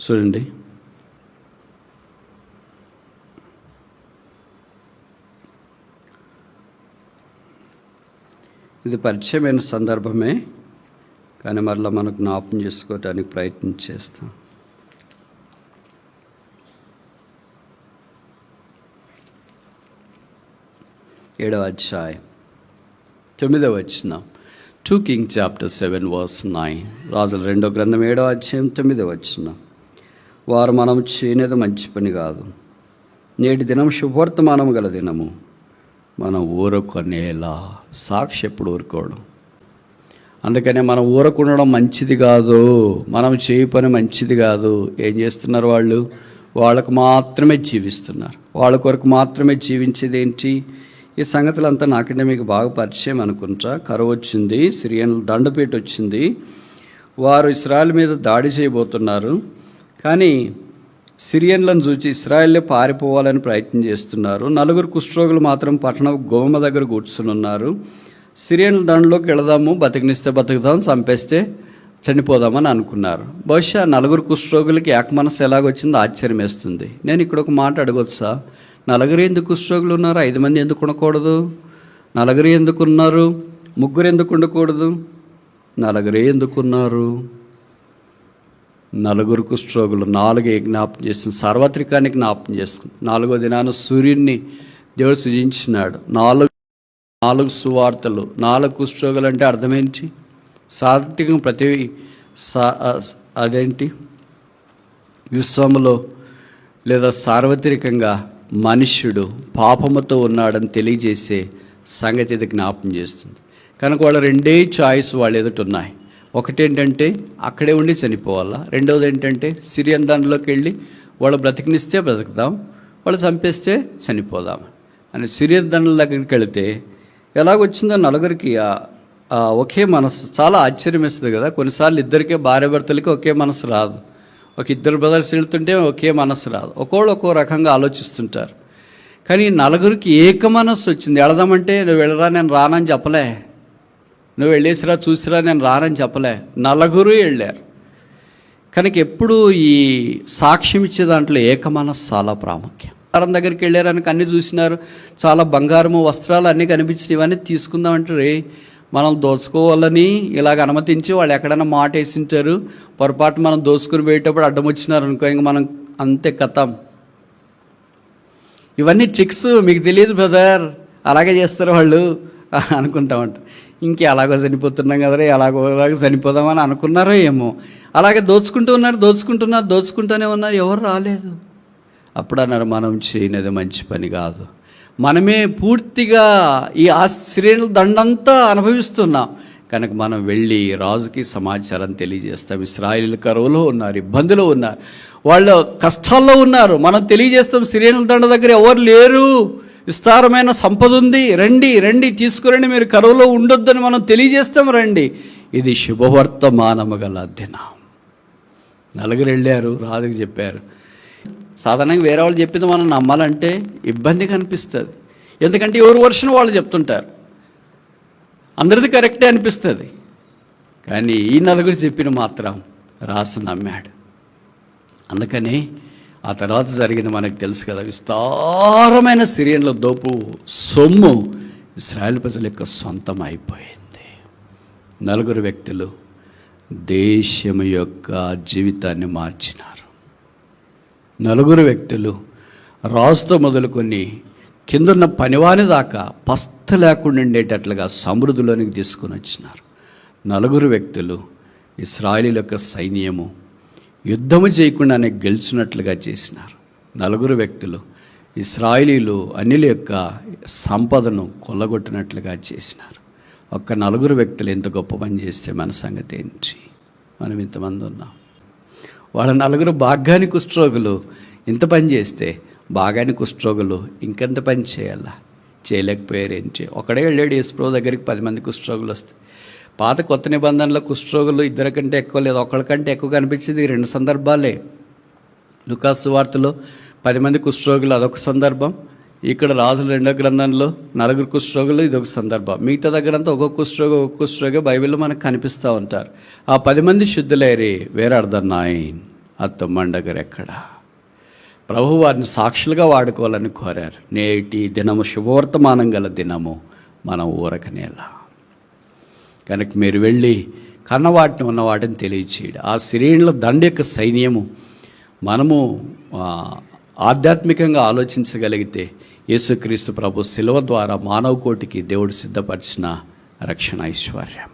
S1: చూడండి, ఇది పరిచయమైన సందర్భమే, కానీ మరలా మనకు జ్ఞాపకం చేసుకోవడానికి ప్రయత్నం చేస్తాం. ఏడవ అధ్యాయం 9వ వచనం, 2 Kings chapter 7 verse 9. రాజుల 2వ గ్రంథం 7వ అధ్యాయం 9వ వచనం. వారు మనం చేయనేది మంచి పని కాదు, నేటి దినం శుభవర్తమానం గల దినము, మనం ఊరుకొనేలా. సాక్షి ఎప్పుడు ఊరుకోవడం. అందుకనే మనం ఊరకుండడం మంచిది కాదు, మనం చేయి పని మంచిది కాదు. ఏం చేస్తున్నారు వాళ్ళు? వాళ్ళకు మాత్రమే జీవిస్తున్నారు, వాళ్ళ కొరకు మాత్రమే జీవించేది ఏంటి? ఈ సంగతులంతా నాకంటే మీకు బాగా పరిచయం అనుకుంటా. కరువు వచ్చింది, సిరియన్లు దండపేట వచ్చింది, వారు ఇశ్రాయేల్ మీద దాడి చేయబోతున్నారు. కానీ సిరియన్లను చూచి ఇశ్రాయేల్లే పారిపోవాలని ప్రయత్నం చేస్తున్నారు. 4 కుష్ఠరోగులు మాత్రం పట్టణ గోమ దగ్గర కూర్చుని ఉన్నారు. సిరియన్ల దండలోకి వెళదాము, బతికినిస్తే బతుకుదాం, చంపేస్తే చనిపోదామని అనుకున్నారు. బహుశా 4 కుష్ఠరోగులకి ఏకమనస్సు ఎలాగొచ్చిందో ఆశ్చర్యం వేస్తుంది. నేను ఇక్కడ ఒక మాట అడగొచ్చా? 4 ఎందుకు కుష్ఠరోగులు ఉన్నారు? 5 మంది ఎందుకు ఉండకూడదు? 4 ఎందుకు ఉన్నారు? 3 ఎందుకు ఉండకూడదు? 4 ఎందుకున్నారు? 4 కుష్ఠరోగులు. 4 జ్ఞాపకం చేస్తుంది, సార్వత్రికాన్ని జ్ఞాపకం చేస్తుంది. 4వ దినాన సూర్యుడిని దేవుడు సృజించినాడు. 4 సువార్తలు, 4 కుష్ఠరోగులు అంటే అర్థమేంటి? సార్వత్రికం ప్రతి అదేంటి విశ్వములో లేదా సార్వత్రికంగా మనుష్యుడు పాపముతో ఉన్నాడని తెలియజేసే సంగతి ఇది జ్ఞాపకం చేస్తుంది. కనుక వాళ్ళ 2 చాయిస్ వాళ్ళ ఎదుట ఉన్నాయి. ఒకటేంటంటే అక్కడే ఉండి చనిపోవాలా, రెండవది ఏంటంటే సిరియన్ దాంట్లోకి వెళ్ళి వాళ్ళు బ్రతికినిస్తే బ్రతుకుదాం, వాళ్ళు చంపేస్తే చనిపోదాం అని. సిరియన్ దండల దగ్గరికి వెళితే ఎలాగొచ్చిందో 4కి ఒకే మనసు. చాలా ఆశ్చర్యం వేస్తుంది కదా, కొన్నిసార్లు ఇద్దరికే భార్య భర్తలకి ఒకే మనసు రాదు. ఒక ఇద్దరు బ్రదర్స్ వెళ్తుంటే ఒకే మనస్సు రాదు, ఒక్కో రకంగా ఆలోచిస్తుంటారు. కానీ నలుగురికి ఏక మనస్సు వచ్చింది. వెళదామంటే నువ్వు వెళ్ళరా నేను రానని చెప్పలే, నువ్వు వెళ్ళేసిరా చూసిరా నేను రానని చెప్పలే, నలుగురు వెళ్ళారు. కనుక ఎప్పుడు ఈ సాక్ష్యం ఇచ్చే దాంట్లో ఏక మనస్సు చాలా ప్రాముఖ్యం. బంగారం దగ్గరికి వెళ్ళారని అన్నీ చూసినారు, చాలా బంగారము వస్త్రాలు అన్నీ కనిపించినాయి, ఇవన్నీ తీసుకుందామంటే మనం దోచుకోవాలని ఇలాగ అనుమతించి వాళ్ళు ఎక్కడైనా మాట వేసింటారు, పొరపాటు మనం దోచుకుని పోయేటప్పుడు అడ్డం వచ్చినారు అనుకో, ఇంక మనం అంతే కథం. ఇవన్నీ ట్రిక్స్ మీకు తెలియదు బ్రదర్, అలాగే చేస్తారు వాళ్ళు అనుకుంటామంట. ఇంకే అలాగో చనిపోతున్నాం కదరే, అలాగో చనిపోదామని అనుకున్నారో ఏమో. అలాగే దోచుకుంటూనే ఉన్నారు, ఎవరు రాలేదు. అప్పుడు అన్నారు మనం చేయనిది మంచి పని కాదు, మనమే పూర్తిగా ఈ శ్రేణుల దండంతా అనుభవిస్తున్నాం, కనుక మనం వెళ్ళి రాజుకి సమాచారం తెలియజేస్తాం. ఇశ్రాయేలు కరువులో ఉన్నారు, ఇబ్బందులో ఉన్నారు, వాళ్ళ కష్టాల్లో ఉన్నారు, మనం తెలియజేస్తాం. శ్రేణుల దండ దగ్గర ఎవరు లేరు, విస్తారమైన సంపద ఉంది, రండి తీసుకురండి, మీరు కరువులో ఉండొద్దని మనం తెలియజేస్తాం, రండి. ఇది శుభవర్తమానము గల దినం. నలుగురు వెళ్ళారు, రాజుకి చెప్పారు. సాధారణంగా వేరే వాళ్ళు చెప్పింది మనం నమ్మాలంటే ఇబ్బందిగా అనిపిస్తుంది, ఎందుకంటే ఎవరు వర్షన్ వాళ్ళు చెప్తుంటారు, అందరిది కరెక్టే అనిపిస్తుంది. కానీ ఈ నలుగురు చెప్పిన మాత్రం రాసు నమ్మాడు. అందుకని ఆ తర్వాత జరిగింది మనకు తెలుసు కదా, విస్తారమైన సిరియన్ల దోపు సొమ్ము ఇశ్రాయేలు ప్రజల యొక్క సొంతం అయిపోయింది. నలుగురు వ్యక్తులు దేశం యొక్క జీవితాన్ని మార్చినారు. నలుగురు వ్యక్తులు రాజుతో మొదలుకొని కిందన్న పనివాని దాకా పస్త లేకుండా ఉండేటట్లుగా సమృద్ధిలోనికి తీసుకొని వచ్చినారు. నలుగురు వ్యక్తులు ఇశ్రాయేలీయుల యొక్క సైన్యము యుద్ధము చేయకుండానే గెలిచినట్లుగా చేసినారు. నలుగురు వ్యక్తులు ఇశ్రాయేలీయులు అన్యుల యొక్క సంపదను కొల్లగొట్టినట్లుగా చేసినారు. ఒక్క నలుగురు వ్యక్తులు ఎంత గొప్ప పని చేస్తే మన సంగతి ఏంటి? మనం ఇంతమంది ఉన్నాం. వాళ్ళ నలుగురు భాగానికి కుష్ఠరోగులు ఇంత పని చేస్తే భాగానికి కుష్ఠరోగులు ఇంకెంత పని చేయాలా? చేయలేకపోయారు. ఏంటి? ఒకడే వెళ్ళాడు యేసుప్రభు దగ్గరికి, 10 మంది కుష్ఠరోగులు వస్తాయి. పాత కొత్త నిబంధనలో కుష్ఠరోగులు 2 కంటే ఎక్కువ లేదు, 1 కంటే ఎక్కువ కనిపించింది 2 సందర్భాలే. లూకాసు సువార్తలో 10 మంది కుష్ఠరోగులు అదొక సందర్భం, ఇక్కడ రాజుల 2వ గ్రంథంలో 4 కుష్ఠరోగులు ఇదొక సందర్భం. మిగతా దగ్గరంతా ఒక్కొక్క కుష్ఠరోగి బైబిల్లో మనకు కనిపిస్తూ ఉంటారు. ఆ 10 మంది శుద్ధులేరి వేరాడదన్నాయన్ అత్తమ్మండగరు ఎక్కడ ప్రభు వారిని సాక్షులుగా వాడుకోవాలని కోరారు. నేటి దినము శుభవర్తమానం గల దినము, మనం ఊరకనేలా. కనుక మీరు వెళ్ళి కన్నవాటిని ఉన్న వాటిని తెలియచేయడు. ఆ సిరియన్ల దండ యొక్క సైన్యము మనము ఆధ్యాత్మికంగా ఆలోచించగలిగితే యేసుక్రీస్తు ప్రభు శిలువ ద్వారా మానవ కోటికి దేవుడు సిద్ధపరిచిన రక్షణ ఐశ్వర్యం,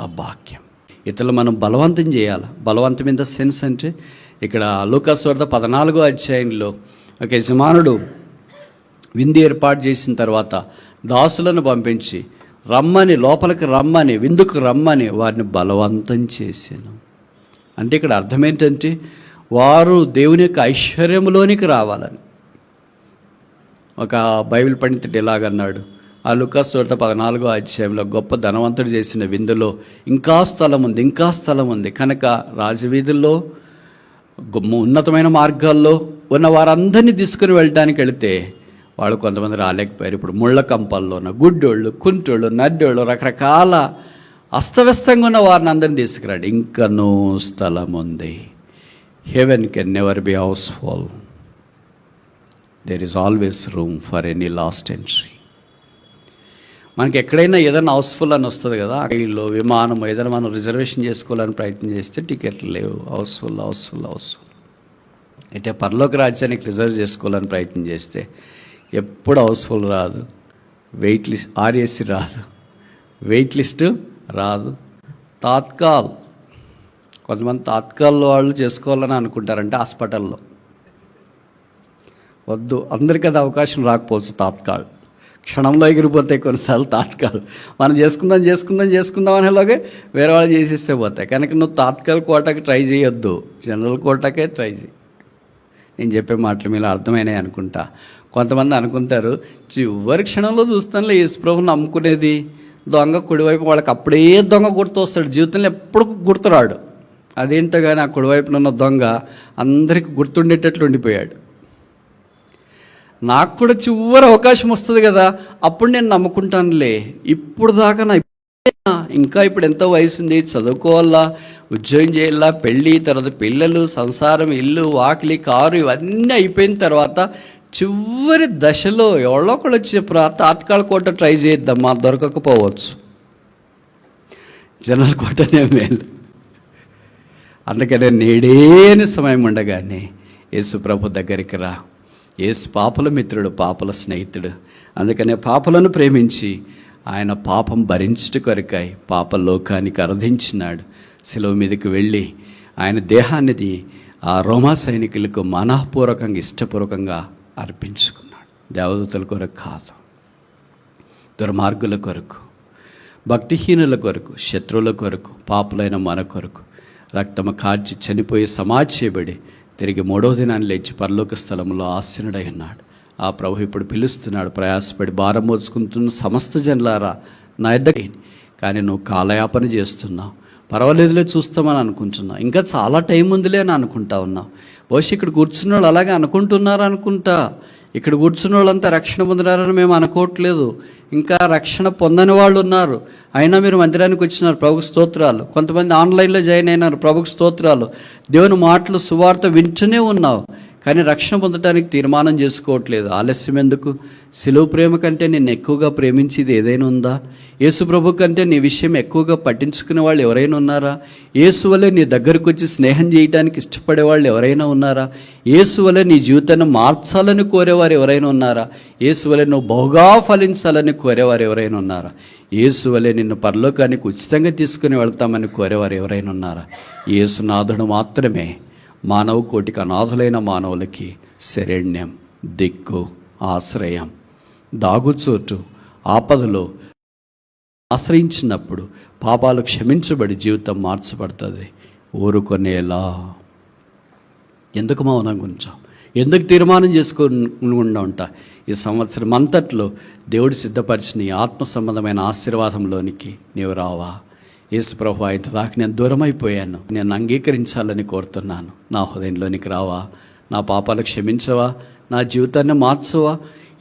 S1: ఆ భాగ్యం ఇతరులు మనం బలవంతం చేయాలి. బలవంతం ఇన్ ద సెన్స్ అంటే ఇక్కడ లూకాసు వార్త 14వ అధ్యాయంలో ఒక యజమానుడు విందు ఏర్పాటు చేసిన తర్వాత దాసులను పంపించి లోపలికి రమ్మని, విందుకు రమ్మని వారిని బలవంతం చేశాను. అంటే ఇక్కడ అర్థం ఏంటంటే వారు దేవుని యొక్క ఐశ్వర్యంలోనికి రావాలని. ఒక బైబిల్ పండితుడు ఇలాగన్నాడు, ఆ లూకాసు వార్త 14వ అధ్యాయంలో గొప్ప ధనవంతుడు చేసిన విందులో ఇంకా స్థలం ఉంది కనుక రాజవీధుల్లో ఉన్నతమైన మార్గాల్లో ఉన్న వారందరినీ తీసుకుని వెళ్ళడానికి వెళితే వాళ్ళు కొంతమంది రాలేకపోయారు. ఇప్పుడు ముళ్ళ కంపల్లోన గుడ్డోళ్ళు, కుంటోళ్ళు, నడ్డోళ్ళు, రకరకాల అస్తవ్యస్తంగా ఉన్న వారిని అందరినీ తీసుకురండి. ఇంకనూ స్థలం ఉంది. Heaven can never be house full. There is always room for any last entry. మనకి ఎక్కడైనా ఏదైనా హౌస్ఫుల్ అని వస్తుంది కదా, రైల్లో, విమానం ఏదైనా మనం రిజర్వేషన్ చేసుకోవాలని ప్రయత్నం చేస్తే టికెట్లు లేవు, హౌస్ఫుల్. అయితే పరలోక రాజ్యానికి రిజర్వ్ చేసుకోవాలని ప్రయత్నం చేస్తే ఎప్పుడు హౌస్ఫుల్ రాదు, వెయిట్ లిస్ట్ ఆర్ఏసీ రాదు, వెయిట్ లిస్టు రాదు. కొంతమంది తాత్కాల్లో వాళ్ళు చేసుకోవాలని అనుకుంటారంటే హాస్పిటల్లో వద్దు, అందరికీ అది అవకాశం రాకపోవచ్చు. తాత్కాల్ క్షణంలో ఎగిరిపోతాయి కొన్నిసార్లు తాత్కాల్. మనం చేసుకుందాం అనేలాగే వేరే వాళ్ళు చేసేస్తే పోతాయి. కనుక నువ్వు తాత్కాల్ కోటాకి ట్రై చేయొద్దు, జనరల్ కోటాకే ట్రై చేయి. నేను చెప్పే మాటలు మీరు అర్థమైనాయి అనుకుంటా. కొంతమంది అనుకుంటారు చివరి క్షణంలో చూస్తానులే యేసుప్రభుని నమ్ముకునేది, దొంగ కుడివైపు వాళ్ళకి అప్పుడే దొంగ గుర్తు వస్తాడు, జీవితంలో ఎప్పుడు గుర్తురాడు. అదేంటో కానీ ఆ కుడివైపున ఉన్న దొంగ అందరికీ గుర్తుండేటట్లు ఉండిపోయాడు. నాకు కూడా చివరి అవకాశం వస్తుంది కదా, అప్పుడు నేను నమ్ముకుంటానులే. ఇప్పుడు దాకా ఇంకా ఇప్పుడు ఎంతో వయసు ఉంది, చదువుకోవాలా, ఉద్యోగం చేయాలా, పెళ్ళి, తర్వాత పిల్లలు, సంసారం, ఇల్లు, వాకిలి, కారు ఇవన్నీ అయిపోయిన తర్వాత చివరి దశలో ఎవరో ఒకళ్ళు వచ్చి చెప్పరా, తాత్కాల కోట ట్రై చేద్దామా, దొరకకపోవచ్చు, జనరల్ కోటనే మేలు. అందుకనే నేడేని సమయం ఉండగానే యేసు ప్రభు దగ్గరికి రా. యేసు పాపల మిత్రుడు, పాపల స్నేహితుడు. అందుకనే పాపలను ప్రేమించి ఆయన పాపం భరించుట కొరకై పాప లోకానికి అర్థించినాడు. శిలువ మీదకి వెళ్ళి ఆయన దేహాన్ని ఆ రోమా సైనికులకు మనఃపూర్వకంగా, ఇష్టపూర్వకంగా అర్పించుకున్నాడు. దేవదూతల కొరకు కాదు, దుర్మార్గుల కొరకు, భక్తిహీనుల కొరకు, శత్రువుల కొరకు, పాపులైన మన కొరకు రక్తము కార్చి చనిపోయి సమాధి చేయబడి తిరిగి 3వ దినాన్ని లేచి పరలోక స్థలంలో ఆసీనుడై ఉన్నాడు. ఆ ప్రభు ఇప్పుడు పిలుస్తున్నాడు, ప్రయాసపడి భారం మోసుకుంటున్న సమస్త జనులారా నా యొద్దకు. కానీ నువ్వు కాలయాపన చేస్తున్నావు, పర్వాలేదులే చూస్తామని అనుకుంటున్నావు, ఇంకా చాలా టైం ఉందిలే అని అనుకుంటా ఉన్నావు. బహుశా ఇక్కడ కూర్చున్న వాళ్ళు అలాగే అనుకుంటున్నారు అనుకుంటా. ఇక్కడ కూర్చున్న వాళ్ళంతా రక్షణ పొందినారని మేము అనుకోవట్లేదు. ఇంకా రక్షణ పొందని వాళ్ళు ఉన్నారు, అయినా మీరు మందిరానికి వచ్చినారు, ప్రభుకు స్తోత్రాలు. కొంతమంది ఆన్లైన్లో జాయిన్ అయినారు, ప్రభుకు స్తోత్రాలు. దేవుని మాటలు, సువార్త వింటూనే ఉన్నావు, కానీ రక్షణ పొందడానికి తీర్మానం చేసుకోవట్లేదు. ఆలస్యం ఎందుకు? శిలువ ప్రేమ కంటే నిన్ను ఎక్కువగా ప్రేమించేది ఏదైనా ఉందా? యేసు ప్రభు కంటే నీ విషయం ఎక్కువగా పట్టించుకునే వాళ్ళు ఎవరైనా ఉన్నారా? యేసు వలె నీ దగ్గరకు వచ్చి స్నేహం చేయడానికి ఇష్టపడే వాళ్ళు ఎవరైనా ఉన్నారా? యేసు వలె నీ జీవితాన్ని మార్చాలని కోరేవారు ఎవరైనా ఉన్నారా? యేసు వలె నువ్వు బహుగా ఫలించాలని కోరేవారు ఎవరైనా ఉన్నారా? యేసు వలె నిన్ను పరలోకానికి ఉచితంగా తీసుకుని వెళ్తామని కోరేవారు ఎవరైనా ఉన్నారా? యేసునాథుడు మాత్రమే మానవ కోటికి అనాథులైన మానవులకి శరణ్యం, దిక్కు, ఆశ్రయం, దాగుచోటు. ఆపదలో ఆశ్రయించినప్పుడు పాపాలు క్షమించబడి జీవితం మార్చబడుతుంది. ఊరుకొనేలా ఎందుకు మౌనంగా ఉంచాం? ఎందుకు తీర్మానం చేసుకోకుండా ఉంటా? ఈ సంవత్సరం అంతట్లో దేవుడు సిద్ధపరిచిన ఈ ఆత్మ సంబంధమైన ఆశీర్వాదంలోనికి నీవు రావా? యేసు ప్రభు ఇంత దాకా నేను దూరం అయిపోయాను, నేను అంగీకరించాలని కోరుతున్నాను. నా హృదయంలోనికి రావా? నా పాపాలు క్షమించవా? నా జీవితాన్ని మార్చవా?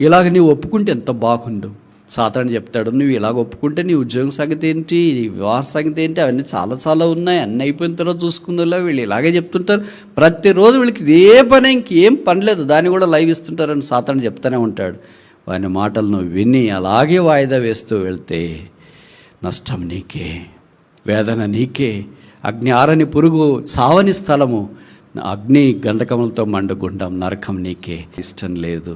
S1: ఇలాగ నీవు ఒప్పుకుంటే ఎంత బాగుండు. సాతాను చెప్తాడు, నువ్వు ఇలాగ ఒప్పుకుంటే నీ ఉద్యోగం సంగతి ఏంటి, నీ వివాహ సంగతి ఏంటి, అవన్నీ చాలా చాలా ఉన్నాయి, అన్నీ అయిపోయిన తర్వాత చూసుకుందా. వీళ్ళు ఇలాగే చెప్తుంటారు ప్రతిరోజు. వీళ్ళకి ఏ పని, ఇంకేం పని లేదు, దాన్ని కూడా లైవ్ ఇస్తుంటారని సాతాను చెప్తూనే ఉంటాడు. వాని మాటలను విని అలాగే వాయిదా వేస్తూ వెళ్తే నష్టం నీకే, వేదన నీకే. అగ్ని ఆరని పురుగు, చావని స్థలము, అగ్ని గంధకములతో మండుగుండం, నరకం నీకే. ఇష్టం లేదు.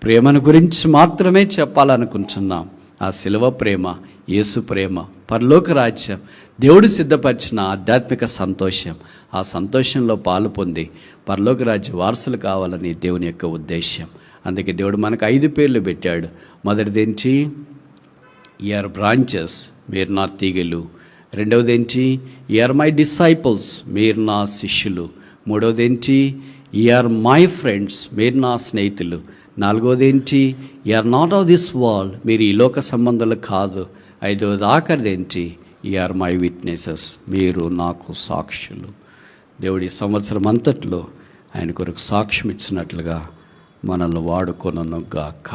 S1: ప్రేమను గురించి మాత్రమే చెప్పాలనుకుంటున్నాం. ఆ శిలువ ప్రేమ, యేసు ప్రేమ, పరలోక రాజ్యం, దేవుడు సిద్ధపరిచిన ఆధ్యాత్మిక సంతోషం. ఆ సంతోషంలో పాలు పొంది పరలోక రాజ్య వారసులు కావాలని దేవుని యొక్క ఉద్దేశం. అందుకే దేవుడు మనకు 5 పేర్లు పెట్టాడు. మొదటిదేంటి? యూఆర్ బ్రాంచెస్, మీరు నా తీగలు. రెండవదేంటి? యూఆర్ మై డిసైపుల్స్, మీరు నా శిష్యులు. మూడవదేంటి? యూఆర్ మై ఫ్రెండ్స్, మీరు నా స్నేహితులు. నాలుగవదేంటి? You are not of this world, మీరు ఈ లోక సంబంధాలు కాదు. ఐదవది ఆఖరిదేంటి? యూఆర్ మై విట్నెసెస్, మీరు నాకు సాక్షులు. దేవుడి సంవత్సరం అంతట్లో ఆయన కొరకు సాక్ష్యం ఇచ్చినట్లుగా మనల్ని వాడుకొనుగాక.